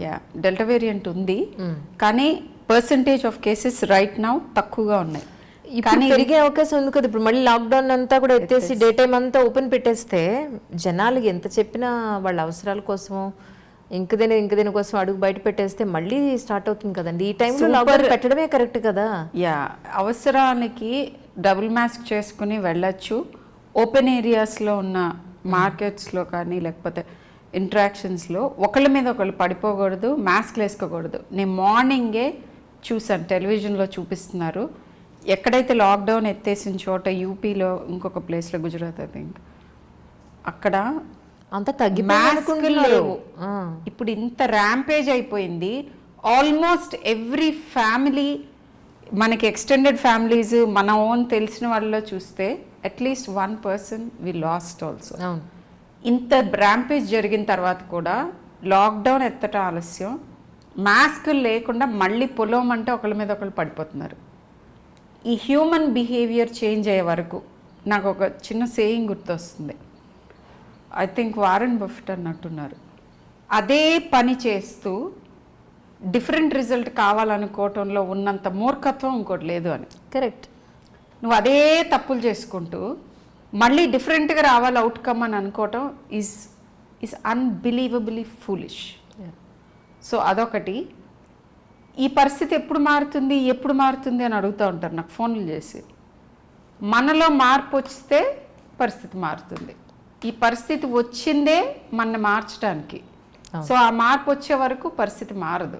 Speaker 2: యా డెల్టా వేరియంట్ ఉంది, కానీ percentage of cases right now తక్కువగా ఉన్నాయి.
Speaker 1: కానీ పెరిగే అవకాశం ఉంది కదా. ఇప్పుడు మళ్ళీ లాక్డౌన్ అంతా కూడా ఎత్తేసి డే టైం అంతా ఓపెన్ పెట్టేస్తే జనాలు ఎంత చెప్పినా వాళ్ళ అవసరాల కోసం ఇంక కోసం అడుగు బయట పెట్టేస్తే మళ్ళీ స్టార్ట్ అవుతుంది కదండి. ఈ టైంలో లాక్డౌన్ పెట్టడమే కరెక్ట్ కదా.
Speaker 2: యా అవసరానికి డబుల్ మాస్క్ చేసుకుని వెళ్ళచ్చు. ఓపెన్ ఏరియాస్లో ఉన్న మార్కెట్స్లో కానీ లేకపోతే ఇంట్రాక్షన్స్లో ఒకళ్ళ మీద ఒకళ్ళు పడిపోకూడదు, మాస్క్లు వేసుకోకూడదు. నేను మార్నింగే చూసాను, టెలివిజన్లో చూపిస్తున్నారు, ఎక్కడైతే లాక్డౌన్ ఎత్తేసిన చోట యూపీలో ఇంకొక ప్లేస్లో గుజరాత్ ఐ థింక్ అక్కడ
Speaker 1: అంత తగ్గి
Speaker 2: మాస్కులు లేవు. ఇప్పుడు ఇంత ర్యాంపేజ్ అయిపోయింది. ఆల్మోస్ట్ ఎవ్రీ ఫ్యామిలీ, మనకి ఎక్స్టెండెడ్ ఫ్యామిలీస్ మన ఓన్ తెలిసిన వాళ్ళలో చూస్తే అట్లీస్ట్ 1 person వి లాస్ట్ ఆల్సో. ఇంత ర్యాంపేజ్ జరిగిన తర్వాత కూడా లాక్డౌన్ ఎత్తట ఆలస్యం, మాస్కులు లేకుండా మళ్ళీ పొలం అంటే ఒకళ్ళ మీద ఒకళ్ళు పడిపోతున్నారు. ఈ హ్యూమన్ బిహేవియర్ చేంజ్ అయ్యే వరకు నాకు ఒక చిన్న సేయింగ్ గుర్తొస్తుంది. ఐ థింక్ వారెన్ బఫెట్ అన్నట్టున్నారు, అదే పని చేస్తూ డిఫరెంట్ రిజల్ట్ కావాలనుకోవటంలో ఉన్నంత మూర్ఖత్వం ఇంకోటి లేదు అని.
Speaker 1: కరెక్ట్.
Speaker 2: నువ్వు అదే తప్పులు చేసుకుంటూ మళ్ళీ డిఫరెంట్గా రావాలి అవుట్కమ్ అని అనుకోవటం ఈజ్ అన్బిలీవబుల్లీ ఫూలిష్. సో అదొకటి. ఈ పరిస్థితి ఎప్పుడు మారుతుంది అని అడుగుతూ ఉంటారు నాకు ఫోన్లు చేసి. మనలో మార్పు వస్తే పరిస్థితి మారుతుంది. ఈ పరిస్థితి వచ్చిందే మన మార్చడానికి. సో ఆ మార్పు వచ్చే వరకు పరిస్థితి మారదు.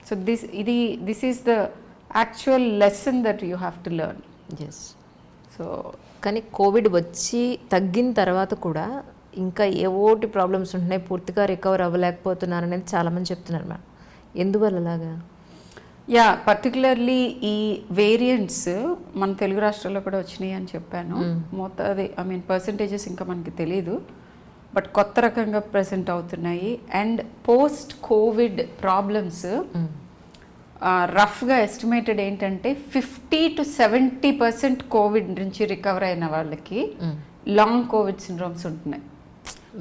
Speaker 2: So this is the actual lesson that you have to learn.
Speaker 1: Yes. So కానీ కోవిడ్ వచ్చి తగ్గిన తర్వాత కూడా ఇంకా ఏవోటి ప్రాబ్లమ్స్ ఉంటున్నాయి, పూర్తిగా రికవర్ అవ్వలేకపోతున్నారు అనేది చాలామంది చెప్తున్నారు మేడం. ఎందువల్ల అలాగా?
Speaker 2: యా పర్టికులర్లీ ఈ వేరియంట్స్ మన తెలుగు రాష్ట్రాల్లో కూడా వచ్చినాయి అని చెప్పాను. మొత్తం పర్సంటేజెస్ ఇంకా మనకి తెలీదు, బట్ కొత్త రకంగా ప్రెసెంట్ అవుతున్నాయి. అండ్ పోస్ట్ కోవిడ్ ప్రాబ్లమ్స్ రఫ్గా ఎస్టిమేటెడ్ ఏంటంటే 50 to 70% కోవిడ్ నుంచి రికవర్ అయిన వాళ్ళకి లాంగ్ కోవిడ్ సిండ్రోమ్స్ ఉంటున్నాయి.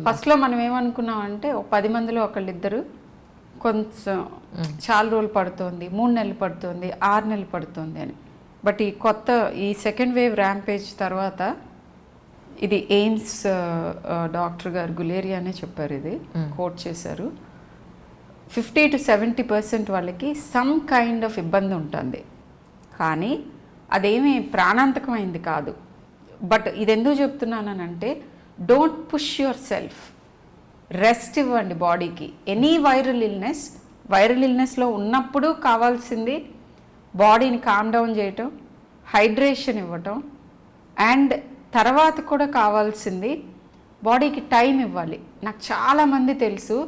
Speaker 2: ఫస్ట్లో మనం ఏమనుకున్నాం అంటే 10 మందిలో ఒకళ్ళిద్దరు కొంచెం చాలా రోజులు పడుతుంది, 3 నెలలు పడుతుంది, 6 నెలలు పడుతుంది అని. బట్ ఈ సెకండ్ వేవ్ ర్యాంపేజ్ తర్వాత ఇది ఎయిమ్స్ డాక్టర్ గారు గులేరియానే చెప్పారు, ఇది కోట్ చేశారు. 50 to 70% వాళ్ళకి సమ్ కైండ్ ఆఫ్ ఇబ్బంది ఉంటుంది, కానీ అదేమీ ప్రాణాంతకమైంది కాదు. బట్ ఇది ఎందుకు చెప్తున్నానంటే don't push yourself, rest ఇవ్వండి బాడీకి. ఎనీ వైరల్ ఇల్నెస్లో ఉన్నప్పుడు కావాల్సింది బాడీని కామ్ డౌన్ చేయటం, హైడ్రేషన్ ఇవ్వటం, అండ్ తర్వాత కూడా కావాల్సింది బాడీకి టైం ఇవ్వాలి. నాకు చాలామంది తెలుసు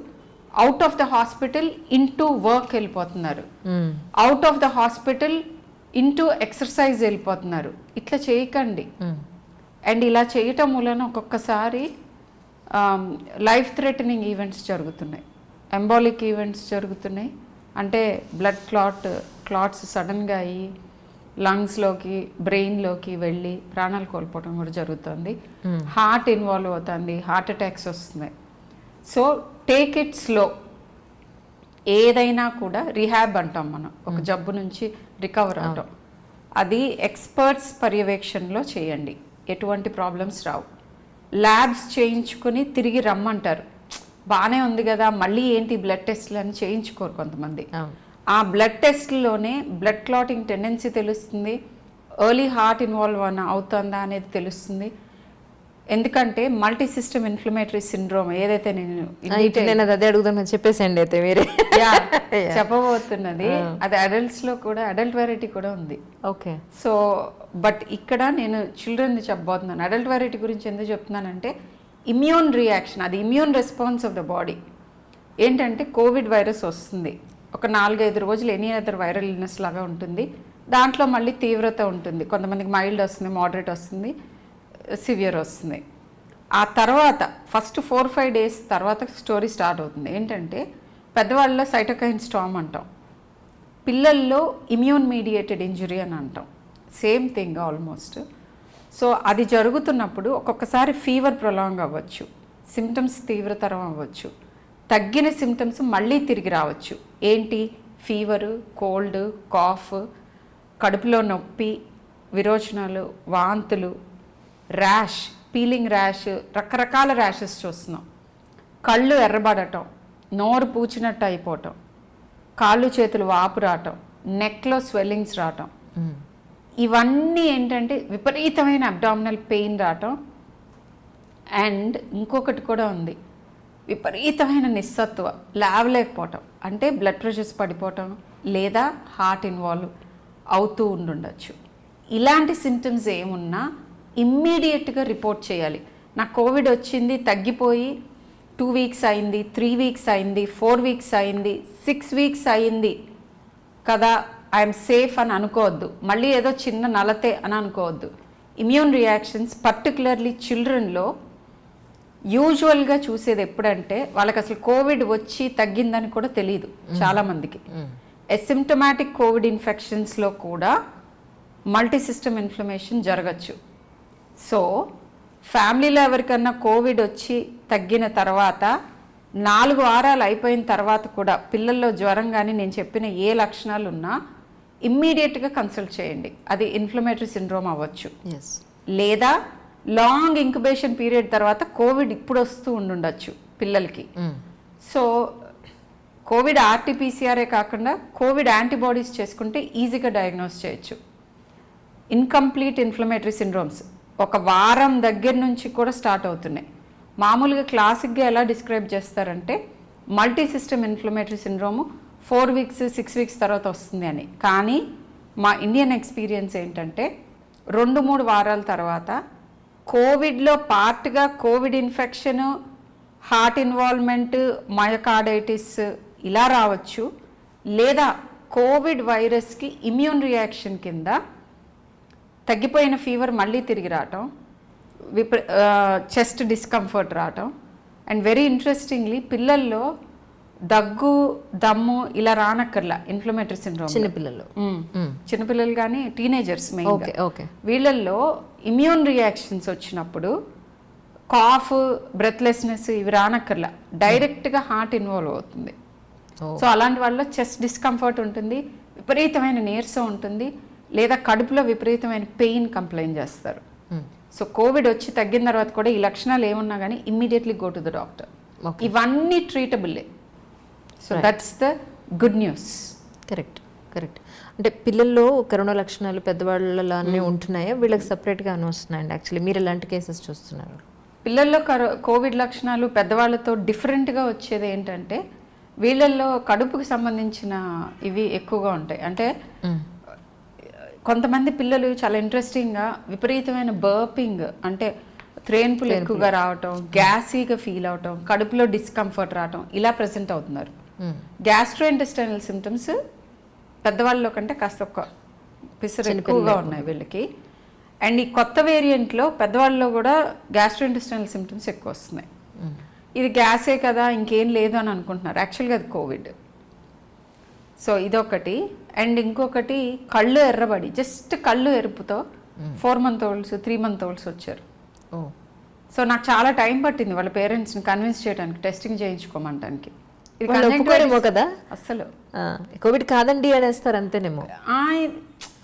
Speaker 2: out of the hospital into work వెళ్ళిపోతున్నారు, out of the hospital into exercise వెళ్ళిపోతున్నారు. ఇట్లా చేయకండి. అండ్ ఇలా చేయటం వలన ఒక్కొక్కసారి లైఫ్ థ్రెటనింగ్ ఈవెంట్స్ జరుగుతున్నాయి, ఎంబాలిక్ ఈవెంట్స్ జరుగుతున్నాయి. అంటే బ్లడ్ క్లాట్స్ సడన్గా అయ్యి లంగ్స్లోకి బ్రెయిన్లోకి వెళ్ళి ప్రాణాలు కోల్పోవడం కూడా జరుగుతుంది. హార్ట్ ఇన్వాల్వ్ అవుతుంది, హార్ట్ అటాక్స్ వస్తున్నాయి. So take it slow. ఏదైనా కూడా రిహాబ్ అంటాం మనం, ఒక జబ్బు నుంచి రికవర్ అవటం. అది ఎక్స్పర్ట్స్ పర్యవేక్షణలో చేయండి, ఎటువంటి ప్రాబ్లమ్స్ రావు. ల్యాబ్స్ చేయించుకుని తిరిగి రమ్మంటారు, బాగానే ఉంది కదా మళ్ళీ ఏంటి బ్లడ్ టెస్ట్లు అని చేయించుకోరు కొంతమంది. ఆ బ్లడ్ టెస్ట్లోనే బ్లడ్ క్లాటింగ్ టెండెన్సీ తెలుస్తుంది, ఎర్లీ హార్ట్ ఇన్వాల్వ్ అవుతుందా అనేది తెలుస్తుంది. ఎందుకంటే మల్టీ సిస్టమ్ ఇన్ఫ్లమేటరీ సిండ్రోమ్ ఏదైతే నేను
Speaker 1: అదే అడుగుతాను చెప్పేసండి అయితే మీరే
Speaker 2: చెప్పబోతున్నది, అది అడల్ట్స్లో కూడా అడల్ట్ వెరైటీ కూడా ఉంది.
Speaker 1: ఓకే.
Speaker 2: సో బట్ ఇక్కడ నేను చిల్డ్రన్ని చెప్పబోతున్నాను. అడల్ట్ వెరైటీ గురించి ఎందుకు చెప్తున్నానంటే ఇమ్యూన్ రియాక్షన్, అది immune response of the body. ఏంటంటే కోవిడ్ వైరస్ వస్తుంది, ఒక 4-5 రోజులు ఎనీ అదర్ వైరల్ ఇల్నెస్ లాగా ఉంటుంది. దాంట్లో మళ్ళీ తీవ్రత ఉంటుంది, కొంతమందికి మైల్డ్ వస్తుంది, మోడరేట్ వస్తుంది, సివియర్ వస్తుంది. ఆ తర్వాత ఫస్ట్ 4-5 days తర్వాత స్టోరీ స్టార్ట్ అవుతుంది. ఏంటంటే పెద్దవాళ్ళలో సైటోకైన్ స్టార్మ్ అంటాం, పిల్లల్లో ఇమ్యూన్ మీడియేటెడ్ ఇంజురీ అని అంటాం, సేమ్ థింగ్ ఆల్మోస్ట్. సో అది జరుగుతున్నప్పుడు ఒక్కొక్కసారి ఫీవర్ ప్రొలాంగ్ అవ్వచ్చు, సిమ్టమ్స్ తీవ్రతరం అవ్వచ్చు. తగ్గిన సిమ్టమ్స్ మళ్ళీ తిరిగి రావచ్చు. ఏంటి? ఫీవరు, కోల్డ్, కాఫ్, కడుపులో నొప్పి, విరోచనాలు, వాంతులు, ర్యాష్, పీలింగ్ ర్యాష్, రకరకాల ర్యాషెస్ చూస్తున్నాం. కళ్ళు ఎర్రబడటం, నోరు పూచినట్టు అయిపోవటం, కాళ్ళు చేతులు వాపు రావటం, నెక్లో స్వెల్లింగ్స్ రావటం, ఇవన్నీ ఏంటంటే విపరీతమైన అబ్డామినల్ పెయిన్ రావటం. అండ్ ఇంకొకటి కూడా ఉంది, విపరీతమైన నిస్సత్వ, లేవలేకపోవటం, అంటే బ్లడ్ ప్రెషర్స్ పడిపోవటం లేదా హార్ట్ ఇన్వాల్వ్ అవుతూ ఉండుండొచ్చు. ఇలాంటి సిమ్టమ్స్ ఏమున్నా ఇమ్మీడియట్గా రిపోర్ట్ చేయాలి. నాకు కోవిడ్ వచ్చింది, తగ్గిపోయి 2 వీక్స్ అయింది, 3 వీక్స్ అయింది, 4 వీక్స్ అయింది, 6 వీక్స్ అయింది కదా, ఐఎమ్ సేఫ్ అని అనుకోవద్దు. మళ్ళీ ఏదో చిన్న నలతే అని అనుకోవద్దు. ఇమ్యూన్ రియాక్షన్స్ పర్టికులర్లీ చిల్డ్రన్లో యూజువల్గా చూసేది ఎప్పుడంటే వాళ్ళకి అసలు కోవిడ్ వచ్చి తగ్గిందని కూడా తెలియదు చాలామందికి. అసిమ్టమాటిక్ కోవిడ్ ఇన్ఫెక్షన్స్లో కూడా మల్టీ సిస్టమ్ ఇన్ఫ్లమేషన్ జరగచ్చు. సో ఫ్యామిలీలో ఎవరికన్నా కోవిడ్ వచ్చి తగ్గిన తర్వాత 4 వారాలు అయిపోయిన తర్వాత కూడా పిల్లల్లో జ్వరం కానీ నేను చెప్పిన ఏ లక్షణాలు ఉన్నా ఇమ్మీడియట్గా కన్సల్ట్ చేయండి. అది ఇన్ఫ్లమేటరీ సిండ్రోమ్ అవ్వచ్చు, లేదా లాంగ్ ఇంక్యుబేషన్ పీరియడ్ తర్వాత కోవిడ్ ఇప్పుడు వస్తూ ఉండుండొచ్చు పిల్లలకి. సో కోవిడ్ ఆర్టీపీసీఆరే కాకుండా కోవిడ్ యాంటీబాడీస్ చేసుకుంటే ఈజీగా డయాగ్నోస్ చేయొచ్చు. ఇన్కంప్లీట్ ఇన్ఫ్లమేటరీ సిండ్రోమ్స్ ఒక వారం దగ్గర నుంచి కూడా స్టార్ట్ అవుతున్నాయి. మామూలుగా క్లాసిక్గా ఎలా డిస్క్రైబ్ చేస్తారంటే multi system inflammatory syndrome 4 weeks 6 weeks తర్వాత వస్తుంది అని. కానీ మా ఇండియన్ ఎక్స్పీరియన్స్ ఏంటంటే 2-3 వారాల తర్వాత కోవిడ్లో పార్ట్గా covid infection, heart involvement, myocarditis ఇలా రావచ్చు, లేదా కోవిడ్ వైరస్కి ఇమ్యూన్ రియాక్షన్ కింద తగ్గిపోయిన ఫీవర్ మళ్ళీ తిరిగి రావటం, చెస్ట్ డిస్కంఫర్ట్ రావటం. అండ్ వెరీ ఇంట్రెస్టింగ్లీ పిల్లల్లో దగ్గు, దమ్ము ఇలా రానక్కర్లా ఇన్ఫ్లమేటరీ సిండ్రోమ్. చిన్నపిల్లలు కానీ టీనేజర్స్ మెయిన్గా వీళ్ళల్లో ఇమ్యూన్ రియాక్షన్స్ వచ్చినప్పుడు కాఫ్, బ్రెత్లెస్నెస్ ఇవి రానక్కర్లా, డైరెక్ట్గా హార్ట్ ఇన్వాల్వ్ అవుతుంది. సో అలాంటి వాళ్ళలో చెస్ట్ డిస్కంఫర్ట్ ఉంటుంది, విపరీతమైన నీరసం ఉంటుంది, లేదా కడుపులో విపరీతమైన పెయిన్ కంప్లైంట్ చేస్తారు. సో కోవిడ్ వచ్చి తగ్గిన తర్వాత కూడా ఈ లక్షణాలు ఏమున్నా కానీ immediately go to the doctor. ఇవన్నీ ట్రీటబుల్లే. So that's the good news.
Speaker 1: Correct. అంటే పిల్లల్లో కరోనా లక్షణాలు పెద్దవాళ్ళలో అన్నీ ఉంటున్నాయా, వీళ్ళకి సపరేట్గా అని వస్తున్నాయండి? యాక్చువల్లీ మీరు ఎలాంటి కేసెస్ చూస్తున్నారు?
Speaker 2: పిల్లల్లో కోవిడ్ లక్షణాలు పెద్దవాళ్ళతో డిఫరెంట్గా వచ్చేది ఏంటంటే వీళ్ళల్లో కడుపుకి సంబంధించిన ఇవి ఎక్కువగా ఉంటాయి. అంటే కొంతమంది పిల్లలు చాలా ఇంట్రెస్టింగ్గా విపరీతమైన బర్పింగ్, అంటే త్రేన్పులు ఎక్కువగా రావటం, గ్యాసీగా ఫీల్ అవటం, కడుపులో డిస్కంఫర్ట్ రావటం ఇలా ప్రెసెంట్ అవుతున్నారు. గ్యాస్ట్రోఇంటెస్టైనల్ సిమ్టమ్స్ పెద్దవాళ్ళలో కంటే కాస్త ఒక పిసరు ఎక్కువగా ఉన్నాయి వీళ్ళకి. అండ్ ఈ కొత్త వేరియంట్లో పెద్దవాళ్ళలో కూడా గ్యాస్ట్రోఇంటెస్టైనల్ సిమ్టమ్స్ ఎక్కువ వస్తున్నాయి. ఇది గ్యాసే కదా ఇంకేం లేదు అని అనుకుంటున్నారు, యాక్చువల్గా అది కోవిడ్. సో ఇదొకటి. అండ్ ఇంకొకటి కళ్ళు ఎర్రబడి, జస్ట్ కళ్ళు ఎరుపుతో 4 month olds 3 month olds వచ్చారు. సో నాకు చాలా టైం పట్టింది వాళ్ళ పేరెంట్స్ని కన్విన్స్ చేయడానికి, టెస్టింగ్ చేయించుకోమంటానికి.
Speaker 1: కదా
Speaker 2: అసలు
Speaker 1: కోవిడ్ కాదండి అనేస్తారు అంతేనేమో.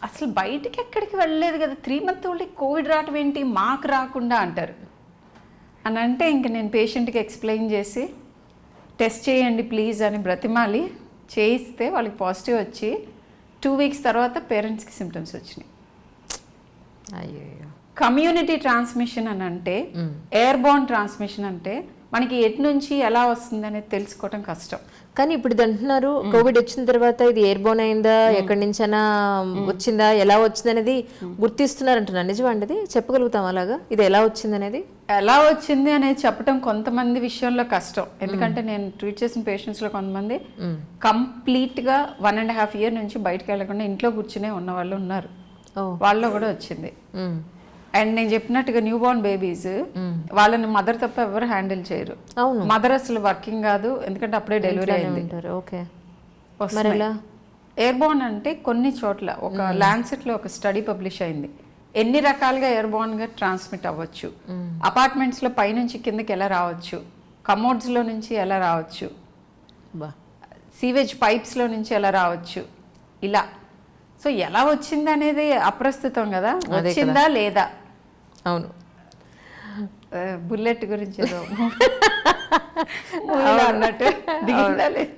Speaker 2: అసలు బయటికి ఎక్కడికి వెళ్ళలేదు కదా, 3 month old కోవిడ్ రావటం ఏంటి, మాకు రాకుండా అంటారు అని అంటే ఇంక నేను పేషెంట్కి ఎక్స్ప్లెయిన్ చేసి టెస్ట్ చేయండి ప్లీజ్ అని బ్రతిమాలి చేయిస్తే వాళ్ళకి పాజిటివ్ వచ్చి 2 weeks తర్వాత పేరెంట్స్కి సిమ్టమ్స్ వచ్చినాయి.
Speaker 1: అయ్యో.
Speaker 2: కమ్యూనిటీ ట్రాన్స్మిషన్ అని అంటే, ఎయిర్బోర్న్ ట్రాన్స్మిషన్ అంటే మనకి ఎటు నుంచి ఎలా వస్తుంది అనేది తెలుసుకోవటం కష్టం.
Speaker 1: కానీ ఇప్పుడు ఇది అంటున్నారు కోవిడ్ వచ్చిన తర్వాత ఇది ఎయిర్బోర్న్ అయిందా, ఎక్కడి నుంచైనా వచ్చిందా, ఎలా వచ్చింది అనేది గుర్తిస్తున్నారు అంటున్నారు. నిజమా అండి? చెప్పగలుగుతాం అలాగా ఇది ఎలా వచ్చింది అనేది?
Speaker 2: ఎలా వచ్చింది అనేది చెప్పడం కొంతమంది విషయంలో కష్టం. ఎందుకంటే నేను ట్రీట్ చేసిన పేషెంట్స్లో కొంతమంది కంప్లీట్గా 1.5 year నుంచి బయటకు వెళ్ళకుండా ఇంట్లో కూర్చునే ఉన్న వాళ్ళు ఉన్నారు, వాళ్ళలో కూడా వచ్చింది. అండ్ నేను చెప్పినట్టుగా న్యూ బోర్న్ బేబీస్ వాళ్ళని మదర్ తప్ప ఎవరు హ్యాండిల్ చేయరు. మదర్ అసలు వర్కింగ్ కాదు, ఎందుకంటే అప్పుడే డెలివరీ అయింది. ఎయిర్ బోర్న్ అంటే కొన్ని చోట్ల ఒక ల్యాన్సెట్లో ఒక స్టడీ పబ్లిష్ అయింది, ఎన్ని రకాలుగా ఎయిర్బోర్న్గా ట్రాన్స్మిట్ అవ్వచ్చు. అపార్ట్మెంట్స్లో పైనుంచి కిందకి ఎలా రావచ్చు, కమోడ్స్లో నుంచి ఎలా రావచ్చు,
Speaker 1: బా
Speaker 2: సీవేజ్ పైప్స్లో నుంచి ఎలా రావచ్చు, ఇలా. సో ఎలా వచ్చింది అనేది అప్రస్తుతం కదా, వచ్చిందా లేదా.
Speaker 1: అవును.
Speaker 2: బుల్లెట్ గురించి ఏదో అన్నట్టు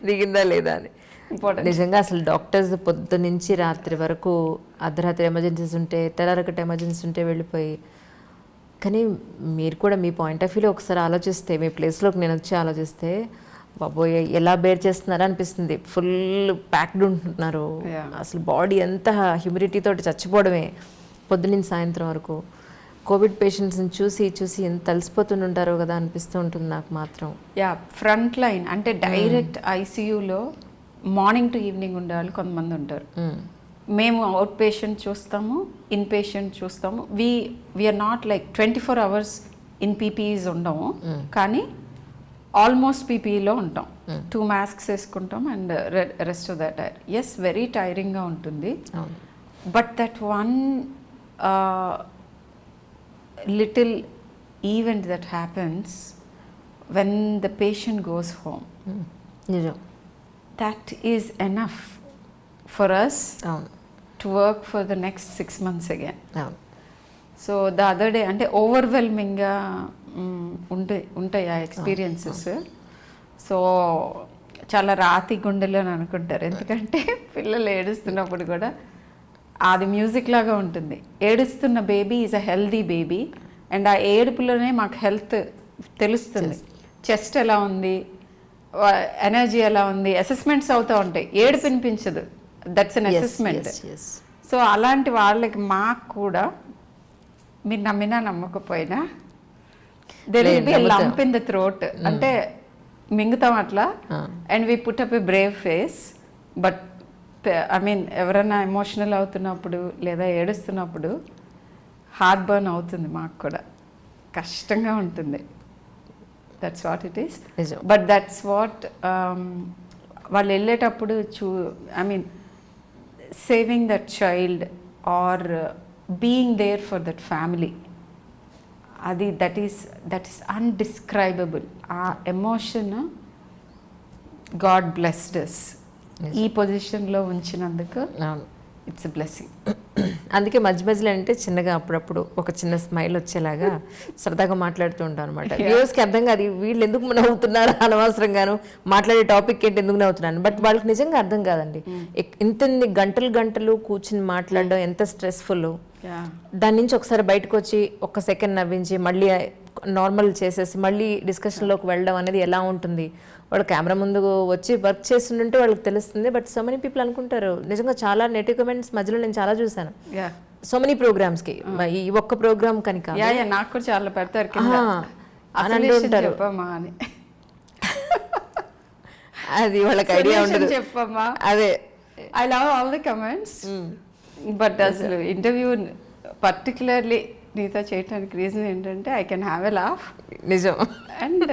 Speaker 1: దిగిందా లేదా అని. నిజంగా అసలు డాక్టర్స్ పొద్దు నుంచి రాత్రి వరకు, అర్ధరాత్రి ఎమర్జెన్సీస్ ఉంటే, తెల్లరకటి ఎమర్జెన్సీ ఉంటే వెళ్ళిపోయి. కానీ మీరు కూడా మీ పాయింట్ ఆఫ్ వ్యూలో ఒకసారి ఆలోచిస్తే, మీ ప్లేస్లోకి నేను వచ్చి ఆలోచిస్తే, బాబోయ్ ఎలా బేర్ చేస్తున్నారా అనిపిస్తుంది. ఫుల్ ప్యాక్డ్ ఉంటున్నారు, అసలు బాడీ ఎంత హ్యూమిడిటీ తోటి చచ్చిపోవడమే పొద్దున్న సాయంత్రం వరకు. కోవిడ్ పేషెంట్స్ని చూసి చూసి ఎంత తలిసిపోతుంటారో కదా అనిపిస్తూ ఉంటుంది నాకు మాత్రం.
Speaker 2: యా, ఫ్రంట్ లైన్ అంటే డైరెక్ట్ ఐసీయూలో మార్నింగ్ టు ఈవినింగ్ ఉండేవాళ్ళు కొంతమంది ఉంటారు. మేము అవుట్ పేషెంట్ చూస్తాము, ఇన్ పేషెంట్ చూస్తాము. We are not like 24 hours in PPEs ఉండము, కానీ ఆల్మోస్ట్ పీపీఈలో ఉంటాం. 2 masks వేసుకుంటాం and rest of that tire. Yes, very టైరింగ్గా ఉంటుంది. But that one little event that happens when the patient goes home,
Speaker 1: నిజం,
Speaker 2: that is enough for us to work for the next 6 months again. So the other day అంటే ఓవర్వెల్మింగ్గా ఉంటాయి ఆ experiences. So చాలా రాతి గుండెలు అని అనుకుంటారు, ఎందుకంటే పిల్లలు ఏడుస్తున్నప్పుడు కూడా అది మ్యూజిక్ లాగా ఉంటుంది. ఏడుస్తున్న baby is a healthy baby, and ఆ ఏడుపులోనే మాకు హెల్త్ తెలుస్తుంది. చెస్ట్ ఎలా ఉంది, ఎనర్జీ ఎలా ఉంది, అసెస్మెంట్స్ అవుతూ ఉంటాయి. ఏడుపు వినిపించదు, దట్స్ అన్ అసెస్మెంట్. సో అలాంటి వాళ్ళకి మాకు కూడా, మీరు నమ్మినా నమ్మకపోయినా, there will be a lump in the throat. అంటే మింగుతాం అట్లా, and we put up a Brave face. But I mean ఎవరైనా ఎమోషనల్ అవుతున్నప్పుడు లేదా ఏడుస్తున్నప్పుడు హార్ట్ బర్న్ అవుతుంది, మాకు కూడా కష్టంగా ఉంటుంది. That's what it is. But that's what వాళ్ళు వెళ్ళేటప్పుడు I mean saving that child or being there for that family, అది దట్ ఈస్ అన్డిస్క్రైబుల్. ఆ ఎమోషన్ గాడ్ బ్లెస్డ్ us ఈ పొజిషన్లో ఉంచినందుకు. It's a blessing.
Speaker 1: అందుకే మధ్య మధ్యలో అంటే చిన్నగా అప్పుడప్పుడు ఒక చిన్న స్మైల్ వచ్చేలాగా సరదాగా మాట్లాడుతూ ఉంటాం అనమాట. వ్యూవర్స్కి అర్థం కాదు వీళ్ళు ఎందుకు నవ్వుతున్నారు అనవసరంగాను, మాట్లాడే టాపిక్ ఏంటి ఎందుకు నవ్వుతున్నాను. బట్ వాళ్ళకి నిజంగా అర్థం కాదండి. ఇంతన్ని గంటలు కూర్చుని మాట్లాడడం ఎంత స్ట్రెస్ఫుల్. దాని నుంచి ఒకసారి బయటకు వచ్చి ఒక్క సెకండ్ నవ్వించి మళ్ళీ నార్మల్ చేసేసి మళ్ళీ డిస్కషన్లోకి వెళ్ళడం అనేది ఎలా ఉంటుంది. వాళ్ళు కెమెరా ముందు వచ్చి వర్క్ చేస్తుంటే వాళ్ళకి తెలుస్తుంది. బట్ సో మెనీ పీపుల్ అనుకుంటారు, నిజంగా చాలా నెగిటివ్ కమెంట్స్ మధ్యలో నేను చాలా చూసాను సో మెనీ ప్రోగ్రామ్స్కి. ఈ ఒక్క ప్రోగ్రామ్ కనుక
Speaker 2: నాకు కూడా చాలా పెడతారు అని అంటుంటారు.
Speaker 1: అది వాళ్ళకి ఐడియా ఉండదు.
Speaker 2: చెప్పమ్మా,
Speaker 1: అదే
Speaker 2: I love all the comments. But అసలు ఇంటర్వ్యూ పర్టికులర్లీ నీతో చేయడానికి రీజన్ ఏంటంటే I can have a laugh.
Speaker 1: నిజం.
Speaker 2: And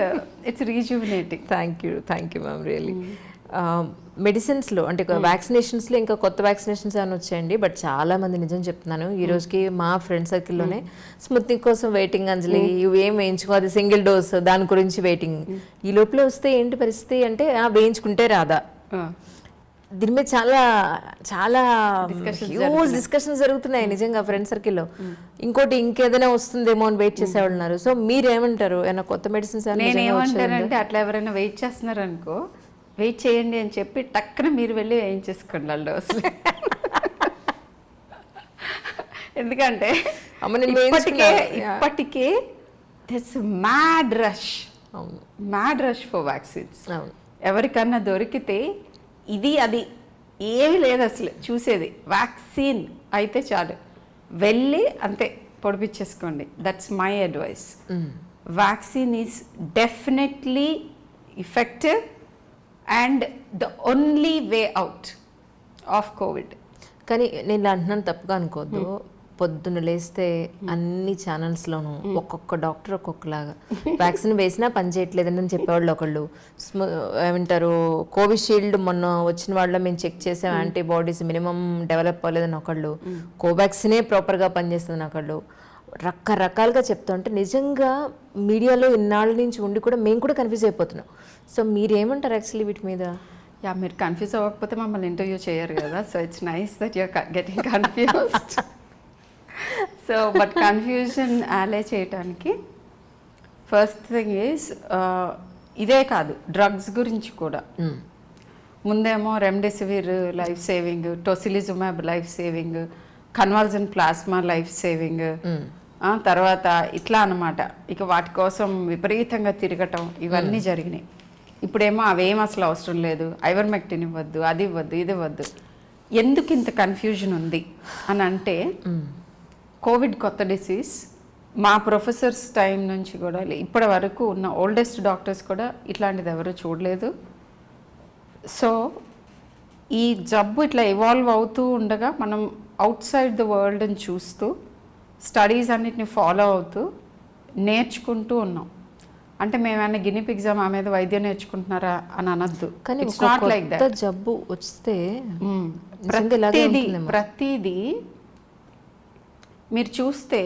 Speaker 2: it's rejuvenating.
Speaker 1: Thank you ma'am, really. మెడిసిన్స్లో అంటే వ్యాక్సినేషన్స్లో ఇంకా కొత్త వ్యాక్సినేషన్స్ ఏమైనా వచ్చాయండి. బట్ చాలా మంది నిజం చెప్తున్నాను, ఈ రోజుకి మా ఫ్రెండ్ సర్కిల్లోనే స్మృతి కోసం వెయిటింగ్. అంజలి ఇవేం వేయించుకో, అది సింగిల్ డోస్, దాని గురించి వెయిటింగ్. ఈ లోపల వస్తే ఏంటి పరిస్థితి అంటే వేయించుకుంటే రాదా. దీని మీద చాలా చాలా హ్యూజ్ డిస్కషన్స్ జరుగుతున్నాయి నిజంగా ఫ్రెండ్ సర్కిల్లో. ఇంకోటి ఇంకేదైనా వస్తుందేమో అని వెయిట్ చేసేవాళ్ళు ఉన్నారు. సో మీరేమంటారు, ఏమైనా కొత్త మెడిసిన్స్?
Speaker 2: నేనేమంటానంటే అట్లా ఎవరైనా వెయిట్ చేస్తున్నారు అనుకో, వెయిట్ చేయండి అని చెప్పి టక్కున మీరు వెళ్ళి వేయించేసుకోండి వాళ్ళు డోసులు. ఎందుకంటే ఇప్పటికే మ్యాడ్ రష్ ఫర్ వ్యాక్సిన్స్. ఎవరికన్నా దొరికితే ఇది అది ఏమీ లేదు అసలు చూసేది, వ్యాక్సిన్ అయితే చాలు, వెళ్ళి అంతే పొడిపించేసుకోండి. That's my advice. Vaccine is definitely effective and the only way out of COVID.
Speaker 1: కానీ నేను అంటున్నాను తప్పుగా అనుకోవద్దు, పొద్దున్న లేస్తే అన్ని ఛానల్స్లోనూ ఒక్కొక్క డాక్టర్ ఒక్కొక్కలాగా వ్యాక్సిన్ వేసినా పని చేయట్లేదని చెప్పేవాళ్ళు ఒకళ్ళు, ఏమంటారు కోవిషీల్డ్ మొన్న వచ్చిన వాళ్ళ మేము చెక్ చేసాం యాంటీబాడీస్ మినిమం డెవలప్ అవ్వలేదని ఒకళ్ళు, కోవాక్సినే ప్రాపర్గా పనిచేస్తుందని ఒకళ్ళు, రకరకాలుగా చెప్తుంటే నిజంగా మీడియాలో ఇన్నాళ్ళ నుంచి ఉండి కూడా మేము కూడా కన్ఫ్యూజ్ అయిపోతున్నాం. సో మీరేమంటారు యాక్చువల్లీ వీటి మీద?
Speaker 2: యా, మీరు కన్ఫ్యూజ్ అవ్వకపోతే మమ్మల్ని ఇంటర్వ్యూ చేయరు కదా, so it's nice that you're getting confused. So but confusion అలే చేయటానికి ఫస్ట్ థింగ్ ఈజ్ ఇదే కాదు, డ్రగ్స్ గురించి కూడా. ముందేమో remdesivir life saving, tocilizumab life saving, convalescent plasma life saving, తర్వాత ఇట్లా అన్నమాట. ఇక వాటి కోసం విపరీతంగా తిరగటం ఇవన్నీ జరిగినాయి. ఇప్పుడేమో అవేం అసలు అవసరం లేదు, ఐవర్మెక్టిన్ ఇవ్వద్దు, అది ఇవ్వద్దు, ఇది ఇవ్వద్దు. ఎందుకు ఇంత కన్ఫ్యూజన్ ఉంది అని అంటే, కోవిడ్ కొత్త డిసీజ్. మా ప్రొఫెసర్స్ టైం నుంచి కూడా ఇప్పటి వరకు ఉన్న ఓల్డెస్ట్ డాక్టర్స్ కూడా ఇట్లాంటిది ఎవరు చూడలేదు. సో ఈ జబ్బు ఇట్లా ఎవాల్వ్ అవుతూ ఉండగా మనం అవుట్ సైడ్ ద వరల్డ్ని చూస్తూ స్టడీస్ అన్నిటిని ఫాలో అవుతూ నేర్చుకుంటూ ఉన్నాం. అంటే మేమైనా గిని పిగ్స్ మా మీద వైద్యం నేర్చుకుంటున్నారా అని అనద్దు.
Speaker 1: కానీ
Speaker 2: ఇట్స్ నాట్ లైక్ దట్.
Speaker 1: జబ్బు వస్తే
Speaker 2: ప్రతిదీ మీరు చూస్తే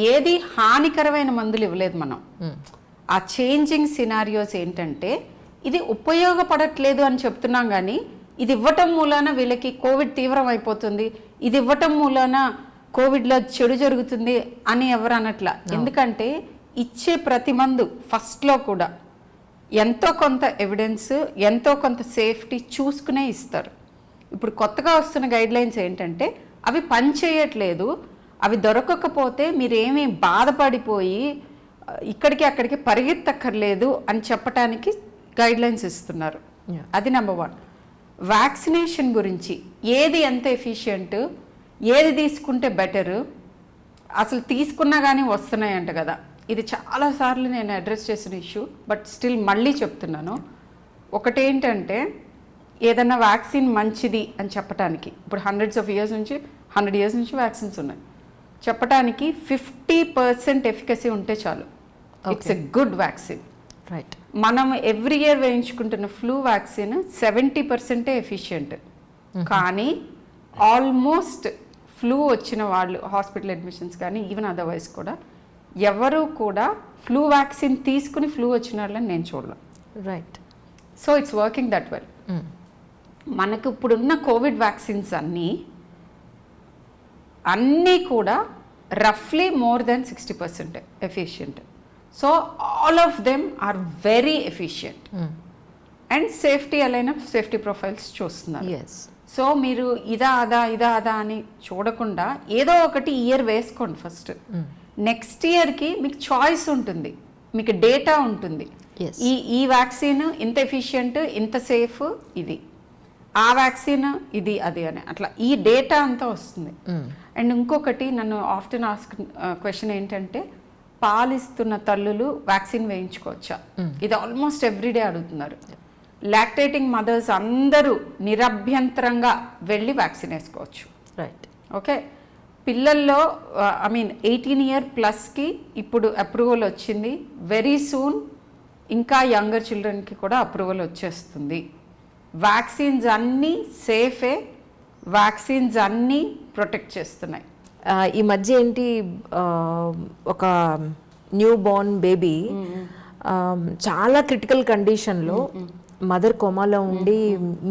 Speaker 2: ఏది హానికరమైన మందులు ఇవ్వలేదు మనం. ఆ చేంజింగ్ సినారియోస్ ఏంటంటే, ఇది ఉపయోగపడట్లేదు అని చెప్తున్నాం కానీ ఇది ఇవ్వటం మూలాన వీళ్ళకి కోవిడ్ తీవ్రం అయిపోతుంది, ఇది ఇవ్వటం మూలాన కోవిడ్లో చెడు జరుగుతుంది అని ఎవరు అనట్లా. ఎందుకంటే ఇచ్చే ప్రతి మందు ఫస్ట్లో కూడా ఎంతో కొంత ఎవిడెన్స్, ఎంతో కొంత సేఫ్టీ చూసుకునే ఇస్తారు. ఇప్పుడు కొత్తగా వస్తున్న గైడ్లైన్స్ ఏంటంటే, అవి పని చేయట్లేదు, అవి దొరకకపోతే మీరేమీ బాధపడిపోయి ఇక్కడికి అక్కడికి పరిగెత్తక్కర్లేదు అని చెప్పడానికి గైడ్లైన్స్ ఇస్తున్నారు. అది నెంబర్ 1. వ్యాక్సినేషన్ గురించి ఏది ఎంత ఎఫిషియెంట్, ఏది తీసుకుంటే బెటరు, అసలు తీసుకున్నా కానీ వస్తున్నాయంట కదా. ఇది చాలాసార్లు నేను అడ్రస్ చేసిన ఇష్యూ, బట్ స్టిల్ మళ్ళీ చెప్తున్నాను. ఒకటేంటంటే, ఏదన్నా వ్యాక్సిన్ మంచిది అని చెప్పడానికి ఇప్పుడు 100 years నుంచి వ్యాక్సిన్స్ ఉన్నాయి. చెప్పడానికి 50% ఎఫికసీ ఉంటే చాలు. It's a good vaccine.
Speaker 1: Right.
Speaker 2: మనం ఎవ్రీ ఇయర్ వేయించుకుంటున్న ఫ్లూ వ్యాక్సిన్ 70% ఎఫిషియెంట్. కానీ ఆల్మోస్ట్ ఫ్లూ వచ్చిన వాళ్ళు హాస్పిటల్ అడ్మిషన్స్ కానీ ఈవెన్ అదర్వైజ్ కూడా ఎవరు కూడా ఫ్లూ వ్యాక్సిన్ తీసుకుని ఫ్లూ వచ్చిన వాళ్ళని నేను చూడలేం.
Speaker 1: Right.
Speaker 2: So it's working that well. మనకు ఇప్పుడున్న కోవిడ్ వ్యాక్సిన్స్ అన్నీ కూడా రఫ్లీ more than 60% efficient. So all of them are very efficient and safety అలానే సేఫ్టీ ప్రొఫైల్స్ చూస్తున్నారు. సో మీరు ఇదా అదా అని చూడకుండా ఏదో ఒకటి ఇయర్ వేసుకోండి ఫస్ట్. నెక్స్ట్ ఇయర్కి మీకు చాయిస్ ఉంటుంది, మీకు డేటా ఉంటుంది. ఈ వ్యాక్సిన్ ఇంత ఎఫిషియంట్, ఇంత సేఫ్, ఇది ఆ వ్యాక్సిన్ ఇది అది అని అట్లా ఈ డేటా అంతా వస్తుంది. అండ్ ఇంకొకటి నన్ను ఆఫ్టన్ ఆస్క్ క్వశ్చన్ ఏంటంటే, పాలిస్తున్న తల్లులు వ్యాక్సిన్ వేయించుకోవచ్చా? ఇది ఆల్మోస్ట్ ఎవ్రీడే అడుగుతున్నారు. లాక్టేటింగ్ మదర్స్ అందరూ నిరభ్యంతరంగా వెళ్ళి వ్యాక్సిన్ వేసుకోవచ్చు.
Speaker 1: రైట్.
Speaker 2: ఓకే. పిల్లల్లో 18 year ప్లస్కి ఇప్పుడు అప్రూవల్ వచ్చింది. వెరీ సూన్ ఇంకా యంగర్ చిల్డ్రన్కి కూడా అప్రూవల్ వచ్చేస్తుంది. వ్యాక్సిన్స్ అన్నీ సేఫే, వ్యాక్సిన్స్ అన్నీ ప్రొటెక్ట్ చేస్తున్నాయి.
Speaker 1: ఈ మధ్య ఏంటి, ఒక న్యూ బోర్న్ బేబీ చాలా క్రిటికల్ కండిషన్లో మదర్ కోమాలో ఉండి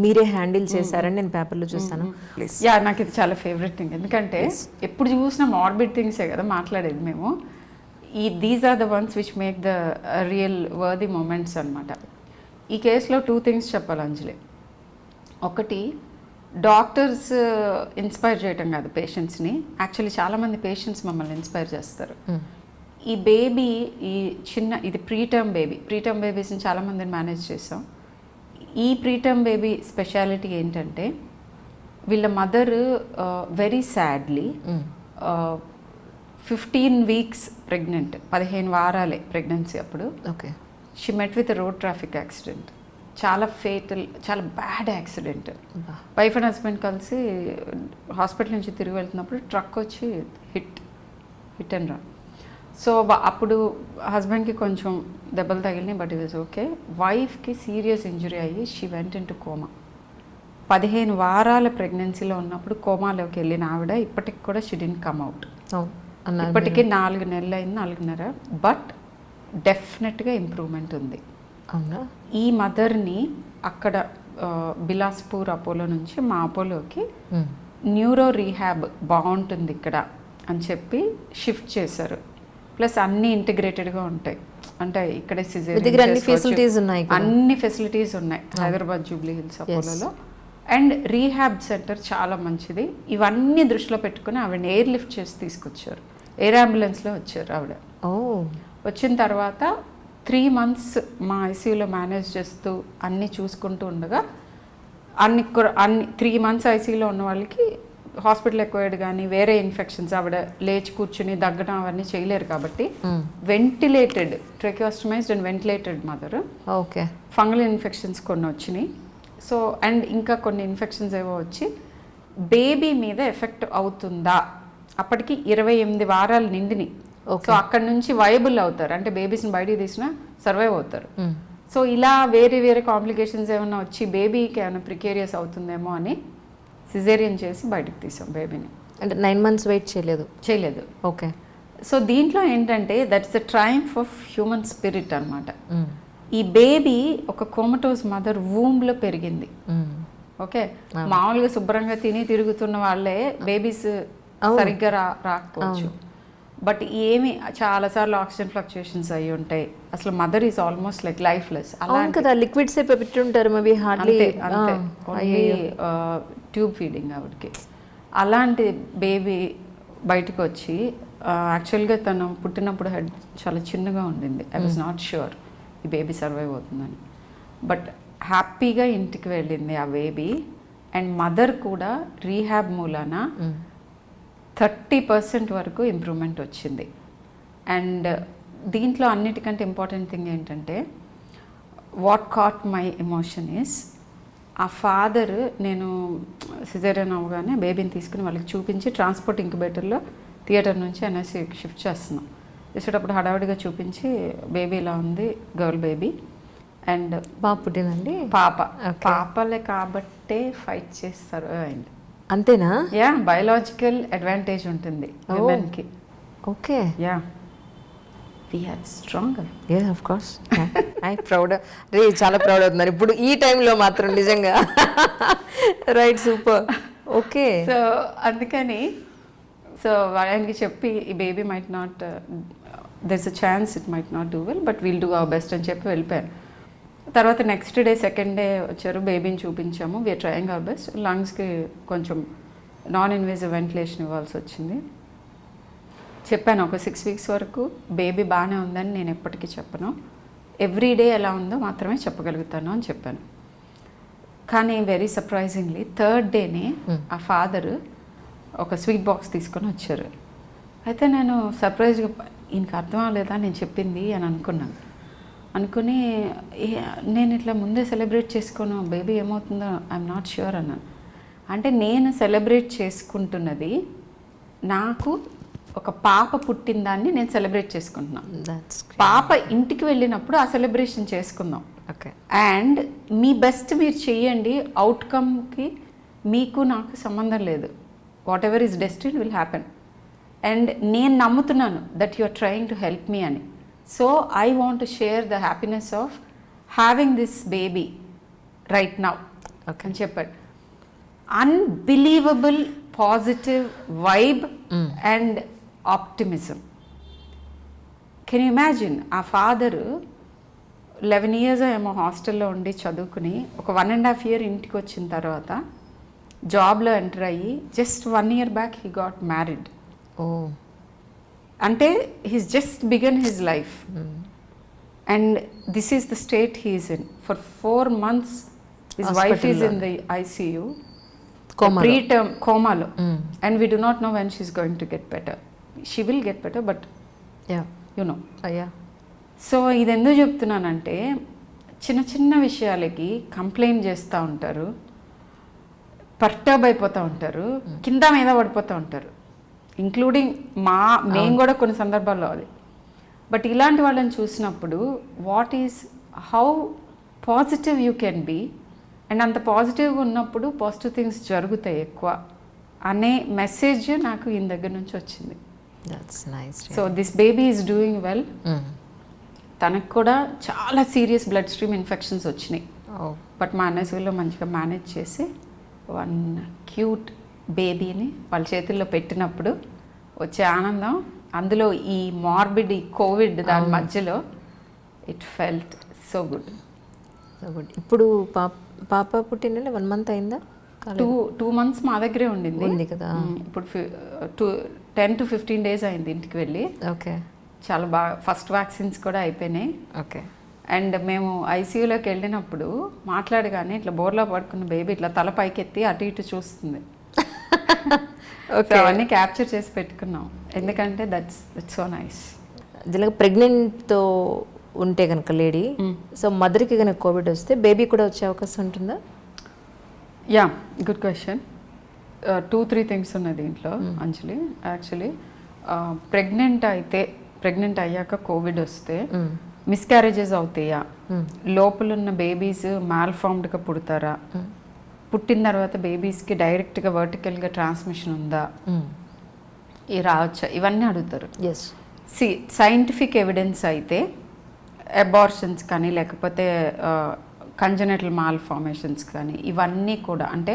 Speaker 1: మీరే హ్యాండిల్ చేశారని నేను పేపర్లో చూస్తాను.
Speaker 2: యా, నాకు ఇది చాలా ఫేవరెట్ థింగ్. ఎందుకంటే ఎప్పుడు చూసినా మార్బిడ్ థింగ్సే కదా మాట్లాడేది మేము. These are the ones which make the real worthy moments అనమాట. ఈ కేసులో 2 things చెప్పాలి అంజలి. ఒకటి, డాక్టర్స్ ఇన్స్పైర్ చేయటం కాదు పేషెంట్స్ని. యాక్చువల్లీ చాలామంది పేషెంట్స్ మమ్మల్ని ఇన్స్పైర్ చేస్తారు. ఈ బేబీ, ఈ చిన్న ఇది ప్రీటర్మ్ బేబీస్ని చాలామందిని మేనేజ్ చేసాం. ఈ ప్రీటర్మ్ బేబీ స్పెషాలిటీ ఏంటంటే, వీళ్ళ mother very sadly 15 weeks pregnant, 15 వారాలే ప్రెగ్నెన్సీ అప్పుడు.
Speaker 1: Okay.
Speaker 2: She met with road traffic accident. చాలా ఫేటల్, చాలా bad accident. Wife and husband కలిసి హాస్పిటల్ నుంచి తిరిగి వెళ్తున్నప్పుడు ట్రక్ వచ్చి హిట్ అండ్ రన్. సో అప్పుడు హస్బెండ్కి కొంచెం దెబ్బలు తగిలినాయి, బట్ ఇట్ వాజ్ ఓకే. వైఫ్కి సీరియస్ ఇంజరీ అయ్యి she went in to coma. 15 వారాల ప్రెగ్నెన్సీలో ఉన్నప్పుడు కోమాలోకి వెళ్ళిన ఆవిడ ఇప్పటికి కూడా షీ డిడ్ంట్ కమ్ అవుట్. ఇప్పటికీ 4 నెలలు అయింది, 4.5. బట్ డెఫినెట్గా ఇంప్రూవ్మెంట్ ఉంది.
Speaker 1: అవునా?
Speaker 2: ఈ మదర్ని అక్కడ బిలాస్పూర్ అపోలో నుంచి మా అపోలోకి న్యూరో రీహాబ్ బాగుంటుంది ఇక్కడ అని చెప్పి షిఫ్ట్ చేశారు. ప్లస్ అన్నీ ఇంటిగ్రేటెడ్గా ఉంటాయి, అంటే ఇక్కడే
Speaker 1: అన్ని ఫెసిలిటీస్ ఉన్నాయి,
Speaker 2: అన్ని ఫెసిలిటీస్ ఉన్నాయి హైదరాబాద్ జూబ్లీ హిల్స్ అపోలోలో. అండ్ రీహాబ్ సెంటర్ చాలా మంచిది. ఇవన్నీ దృష్టిలో పెట్టుకుని ఆవిడని ఎయిర్ లిఫ్ట్ చేసి తీసుకొచ్చారు. ఎయిర్ అంబులెన్స్లో వచ్చారు ఆవిడ. వచ్చిన తర్వాత 3 months మా ఐసీయూలో మేనేజ్ చేస్తూ అన్నీ చూసుకుంటూ ఉండగా అన్ని 3 months ఐసీయూలో ఉన్న వాళ్ళకి హాస్పిటల్ ఎక్వైర్డ్ కానీ వేరే ఇన్ఫెక్షన్స్, ఆవిడ లేచి కూర్చుని దగ్గడం అవన్నీ చేయలేరు కాబట్టి ventilated, tracheostomised and ventilated mother.
Speaker 1: Okay.
Speaker 2: Fungal infections కొన్ని వచ్చినాయి. సో అండ్ ఇంకా కొన్ని ఇన్ఫెక్షన్స్ ఏవో వచ్చి బేబీ మీద ఎఫెక్ట్ అవుతుందా, అప్పటికి 28 వారాలు నిండిని. సో అక్కడ నుంచి వయబుల్ అవుతారు, అంటే బేబీస్ని బయటికి తీసినా సర్వైవ్ అవుతారు. సో ఇలా వేరే వేరే కాంప్లికేషన్స్ ఏమైనా వచ్చి బేబీకి ఏమైనా ప్రికేరియస్ అవుతుందేమో అని సిజేరియన్ చేసి బయటకు తీసాం బేబీని.
Speaker 1: అంటే 9 months వెయిట్ చేయలేదు.
Speaker 2: ఓకే. సో దీంట్లో ఏంటంటే that's the Triumph of human spirit అనమాట. ఈ బేబీ ఒక కోమటోస్ మదర్ వూమ్లో పెరిగింది. ఓకే. మామూలుగా శుభ్రంగా తిని తిరుగుతున్న వాళ్ళే బేబీస్ సరిగ్గా రాకపోవచ్చు, బట్ ఏమి చాలాసార్లు ఆక్సిజన్ ఫ్లక్చుయేషన్స్ అయ్యి ఉంటాయి. అసలు mother is almost like lifeless. అలా
Speaker 1: కదా, లిక్విడ్స్ పెట్టుంటారు మేబీ, హార్డ్లీ
Speaker 2: అంతే, ఓన్లీ ట్యూబ్ ఫీడింగ్ ఆవిడకి. అలాంటి బేబీ బయటకు వచ్చి యాక్చువల్గా తను పుట్టినప్పుడు హెడ్ చాలా చిన్నగా ఉండింది. ఐ వాజ్ నాట్ ష్యూర్ ఈ బేబీ సర్వైవ్ అవుతుందని, బట్ హ్యాపీగా ఇంటికి వెళ్ళింది ఆ బేబీ. అండ్ మదర్ కూడా రీహాబ్ మూలాన 30% వరకు ఇంప్రూవ్మెంట్ వచ్చింది. అండ్ దీంట్లో అన్నిటికంటే ఇంపార్టెంట్ థింగ్ ఏంటంటే what caught my emotion is, ఆ ఫాదర్ నేను సిజేరియన్ అవ్వగానే బేబీని తీసుకుని వాళ్ళకి చూపించి ట్రాన్స్పోర్ట్ ఇంక్యుబేటర్లో థియేటర్ నుంచి ఎన్ఎస్సీకి షిఫ్ట్ చేస్తున్నాం. చేసేటప్పుడు హడావుడిగా చూపించి బేబీ ఇలా ఉంది, గర్ల్ బేబీ. అండ్
Speaker 1: బాగా పుట్టిందండి
Speaker 2: పాపలే కాబట్టే ఫైట్ చేస్తారు అయింది.
Speaker 1: అంతేనా?
Speaker 2: యా, బయోలాజికల్ అడ్వాంటేజ్ ఉంటుంది విమెన్కి.
Speaker 1: Okay.
Speaker 2: Yeah, we are stronger.
Speaker 1: Yeah, of course. I proud, రే చాలా ప్రౌడ్ అవుతున్నారు ఇప్పుడు ఈ టైంలో మాత్రం నిజంగా. Right, super. ఓకే.
Speaker 2: సో అందుకని సో ఆయనకి చెప్పి ఈ baby might not, there's a chance it might not do well, but will do our best అని చెప్పి వెళ్ళిపోయాను. తర్వాత నెక్స్ట్ డే, సెకండ్ డే వచ్చారు, బేబీని చూపించాము. We are trying our best. లంగ్స్కి కొంచెం నాన్ ఇన్వేజివ్ వెంటిలేషన్ ఇవ్వాల్సి వచ్చింది. చెప్పాను ఒక 6 weeks వరకు బేబీ బాగానే ఉందని నేను ఎప్పటికీ చెప్పను, ఎవ్రీ డే ఎలా ఉందో మాత్రమే చెప్పగలుగుతాను అని చెప్పాను. కానీ వెరీ సర్ప్రైజింగ్లీ 3rd డేనే ఆ ఫాదర్ ఒక స్వీట్ బాక్స్ తీసుకొని వచ్చారు. అయితే నేను సర్ప్రైజ్గా, ఈయనకి అర్థం అవ్వలేదా నేను చెప్పింది అని అనుకుని నేను ఇట్లా ముందే సెలబ్రేట్ చేసుకోను, బేబీ ఏమవుతుందో ఐఎమ్ నాట్ ష్యూర్ అన్నాను. అంటే నేను సెలబ్రేట్ చేసుకుంటున్నది నాకు ఒక పాప పుట్టిన దాన్ని నేను సెలబ్రేట్ చేసుకుంటున్నాను. పాప ఇంటికి వెళ్ళినప్పుడు ఆ సెలబ్రేషన్ చేసుకుందాం.
Speaker 1: ఓకే.
Speaker 2: అండ్ మీ బెస్ట్ మీరు చెయ్యండి, అవుట్కమ్కి మీకు నాకు సంబంధం లేదు. Whatever is destined will happen. And నేను నమ్ముతున్నాను that you are trying to help me అని. So I want to share the happiness of having this baby right now అని చెప్పాడు. Unbelievable positive vibe and optimism. Can you imagine, ఆ father 11 years ఏమో హాస్టల్లో ఉండి చదువుకుని ఒక 1.5 year ఇంటికి వచ్చిన తర్వాత జాబ్లో ఎంటర్ అయ్యి just 1 year back he got married. అంటే he's just began his life and this is the state he is in. For 4 months his wife is in the ICU, preterm కోమాలో. And we do not know when she is going to get better. She will get better, but you know. So ఇది ఎందుకు చెప్తున్నానంటే చిన్న చిన్న విషయాలకి complaint చేస్తూ ఉంటారు, పర్టర్బ్ అయిపోతూ ఉంటారు, కింద మీద పడిపోతూ ఉంటారు, ఇంక్లూడింగ్ మేము కూడా కొన్ని సందర్భాల్లో అది. బట్ ఇలాంటి వాళ్ళని చూసినప్పుడు how positive you can be, and అంత పాజిటివ్గా ఉన్నప్పుడు పాజిటివ్ థింగ్స్ జరుగుతాయి ఎక్కువ అనే మెసేజ్ నాకు ఈయన దగ్గర నుంచి వచ్చింది. So this baby is doing well. తనకు కూడా చాలా సీరియస్ బ్లడ్ స్ట్రీమ్ ఇన్ఫెక్షన్స్ వచ్చినాయి, బట్ మా ఎన్ఎస్యూలో మంచిగా మేనేజ్ చేసి వన్ క్యూట్ బేబీని వాళ్ళ చేతుల్లో పెట్టినప్పుడు వచ్చే ఆనందం, అందులో ఈ మార్బిడ్, ఈ కోవిడ్ దాని మధ్యలో ఇట్ ఫెల్ట్ సో గుడ్.
Speaker 1: ఇప్పుడు పాప పుట్టిన 1 month అయిందా?
Speaker 2: 2 months మా దగ్గరే ఉండింది
Speaker 1: కదా.
Speaker 2: ఇప్పుడు 10 to 15 days అయింది ఇంటికి వెళ్ళి.
Speaker 1: ఓకే,
Speaker 2: చాలా బాగా ఫస్ట్ వ్యాక్సిన్స్ కూడా అయిపోయినాయి.
Speaker 1: ఓకే.
Speaker 2: అండ్ మేము ఐసీయూలోకి వెళ్ళినప్పుడు మాట్లాడగానే ఇట్లా బోర్లో పడుకున్న బేబీ ఇట్లా తల పైకెత్తి అటు ఇటు చూస్తుంది. అవన్నీ క్యాప్చర్ చేసి పెట్టుకున్నాం, ఎందుకంటే దట్స్ సో నైస్.
Speaker 1: జనరల్గా ప్రెగ్నెంట్తో ఉంటే కనుక లేడీ, సో మదర్కి కనుక కోవిడ్ వస్తే బేబీ కూడా వచ్చే అవకాశం ఉంటుందా?
Speaker 2: Yeah, good question. 2-3 థింగ్స్ ఉన్నాయి దీంట్లో అంజలి. యాక్చువల్లీ ప్రెగ్నెంట్ అయ్యాక కోవిడ్ వస్తే మిస్క్యారేజెస్ అవుతాయా, లోపలున్న బేబీస్ మాల్ఫార్మ్డ్గా పుడతారా, పుట్టిన తర్వాత బేబీస్కి డైరెక్ట్గా వర్టికల్గా ట్రాన్స్మిషన్ ఉందా, ఈ రావచ్చా, ఇవన్నీ అడుగుతారు.
Speaker 1: ఎస్,
Speaker 2: సైంటిఫిక్ ఎవిడెన్స్ అయితే అబార్షన్స్ కానీ లేకపోతే కంజనటల్ మాల్ ఫార్మేషన్స్ కానీ ఇవన్నీ కూడా, అంటే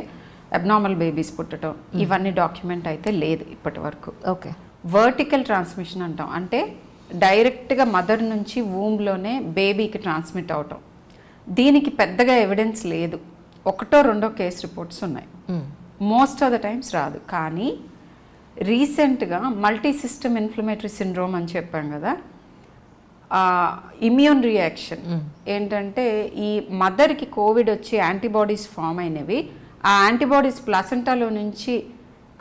Speaker 2: అబ్నార్మల్ బేబీస్ పుట్టడం, ఇవన్నీ డాక్యుమెంట్ అయితే లేదు ఇప్పటి వరకు.
Speaker 1: ఓకే.
Speaker 2: వర్టికల్ ట్రాన్స్మిషన్ అంటాం, అంటే డైరెక్ట్గా మదర్ నుంచి వూమ్లోనే బేబీకి ట్రాన్స్మిట్ అవటం, దీనికి పెద్దగా ఎవిడెన్స్ లేదు. 1-2 కేస్ రిపోర్ట్స్ ఉన్నాయి, మోస్ట్ ఆఫ్ ద టైమ్స్ రాదు. కానీ రీసెంట్గా మల్టీ సిస్టమ్ ఇన్ఫ్లమేటరీ సిండ్రోమ్ అని చెప్పాం కదా, ఇమ్యూన్ రియాక్షన్ ఏంటంటే ఈ మదర్కి కోవిడ్ వచ్చి యాంటీబాడీస్ ఫామ్ అయినవి, ఆ యాంటీబాడీస్ ప్లాసెంటాలో నుంచి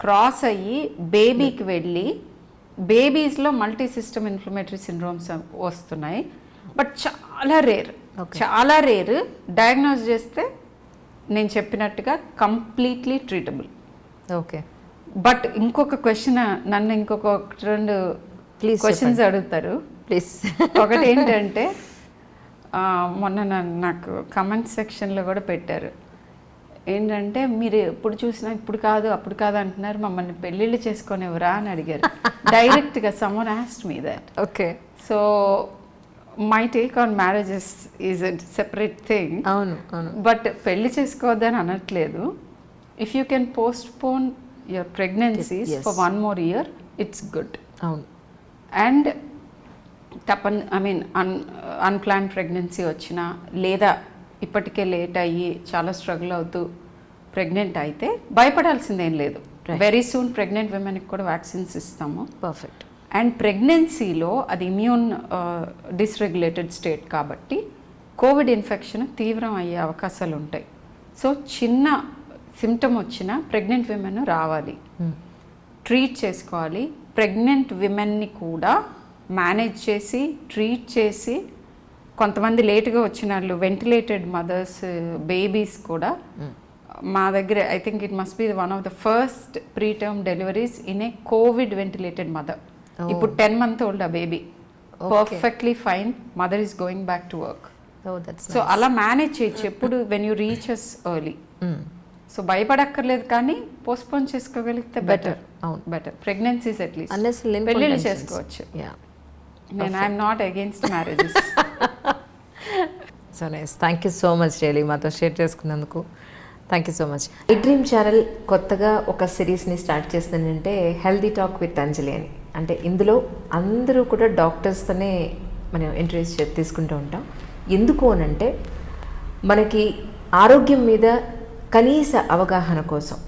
Speaker 2: క్రాస్ అయ్యి బేబీకి వెళ్ళి బేబీస్లో మల్టీ సిస్టమ్ ఇన్ఫ్లమేటరీ సిండ్రోమ్స్ వస్తున్నాయి. బట్ చాలా రేర్. డయాగ్నోస్ చేస్తే నేను చెప్పినట్టుగా కంప్లీట్లీ ట్రీటబుల్.
Speaker 1: ఓకే.
Speaker 2: బట్ ఇంకొక క్వశ్చన్, నన్ను ఇంకొక 2 క్వశ్చన్స్ అడుగుతారు
Speaker 1: ప్లీజ్.
Speaker 2: ఒకటి ఏంటంటే మొన్న నాకు కమెంట్ సెక్షన్లో కూడా పెట్టారు, ఏంటంటే మీరు ఎప్పుడు చూసినా ఇప్పుడు కాదు అప్పుడు కాదు అంటున్నారు, మమ్మల్ని పెళ్ళిళ్ళు చేసుకునేవరా అని అడిగారు డైరెక్ట్గా. Someone asked me that.
Speaker 1: Okay.
Speaker 2: So my take on marriages is a separate thing.
Speaker 1: అవును.
Speaker 2: బట్ పెళ్లి చేసుకోవద్దని అనట్లేదు. If you can postpone your pregnancies for 1 more year, it's good.
Speaker 1: అవును.
Speaker 2: అండ్ అన్ప్లాన్ ప్రెగ్నెన్సీ వచ్చినా లేదా ఇప్పటికే లేట్ అయ్యి చాలా స్ట్రగుల్ అవుతూ ప్రెగ్నెంట్ అయితే భయపడాల్సిందేం లేదు. వెరీ సూన్ ప్రెగ్నెంట్ విమెన్కి కూడా వ్యాక్సిన్స్ ఇస్తాము.
Speaker 1: పర్ఫెక్ట్.
Speaker 2: అండ్ ప్రెగ్నెన్సీలో అది ఇమ్యూన్ డిస్రెగ్యులేటెడ్ స్టేట్ కాబట్టి కోవిడ్ ఇన్ఫెక్షన్ తీవ్రం అయ్యే అవకాశాలు ఉంటాయి. సో చిన్న సిమ్టమ్ వచ్చినా ప్రెగ్నెంట్ విమెన్ రావాలి, ట్రీట్ చేసుకోవాలి. ప్రెగ్నెంట్ విమెన్ని కూడా మేనేజ్ చేసి ట్రీట్ చేసి, కొంతమంది లేటుగా వచ్చిన వాళ్ళు వెంటిలేటెడ్ మదర్స్, బేబీస్ కూడా మా దగ్గర I think it must be one of the first preterm deliveries in a covid ventilated mother. ఇప్పుడు 10 month old ఆ baby, perfectly fine, mother is going back to work. So అలా manage చేయొచ్చు ఎప్పుడు when you reaches early. So భయపడక్కర్లేదు, కానీ postpone చేసుకోగలిగితే better. Better pregnancies at least పెళ్ళిళ్ళు చేసుకోవచ్చు. నేను I'm not against marriages.
Speaker 1: So nice. Thank you so much really మాతో షేర్ చేసుకున్నందుకు. Thank you so much. I dream channel కొత్తగా ఒక సిరీస్ని స్టార్ట్ చేస్తుందంటే హెల్దీ టాక్ విత్ అంజలి అని. అంటే ఇందులో అందరూ కూడా డాక్టర్స్తోనే మనం ఇంటర్వ్యూస్ తీసుకుంటూ ఉంటాం. ఎందుకు అనంటే మనకి ఆరోగ్యం మీద కనీస అవగాహన కోసం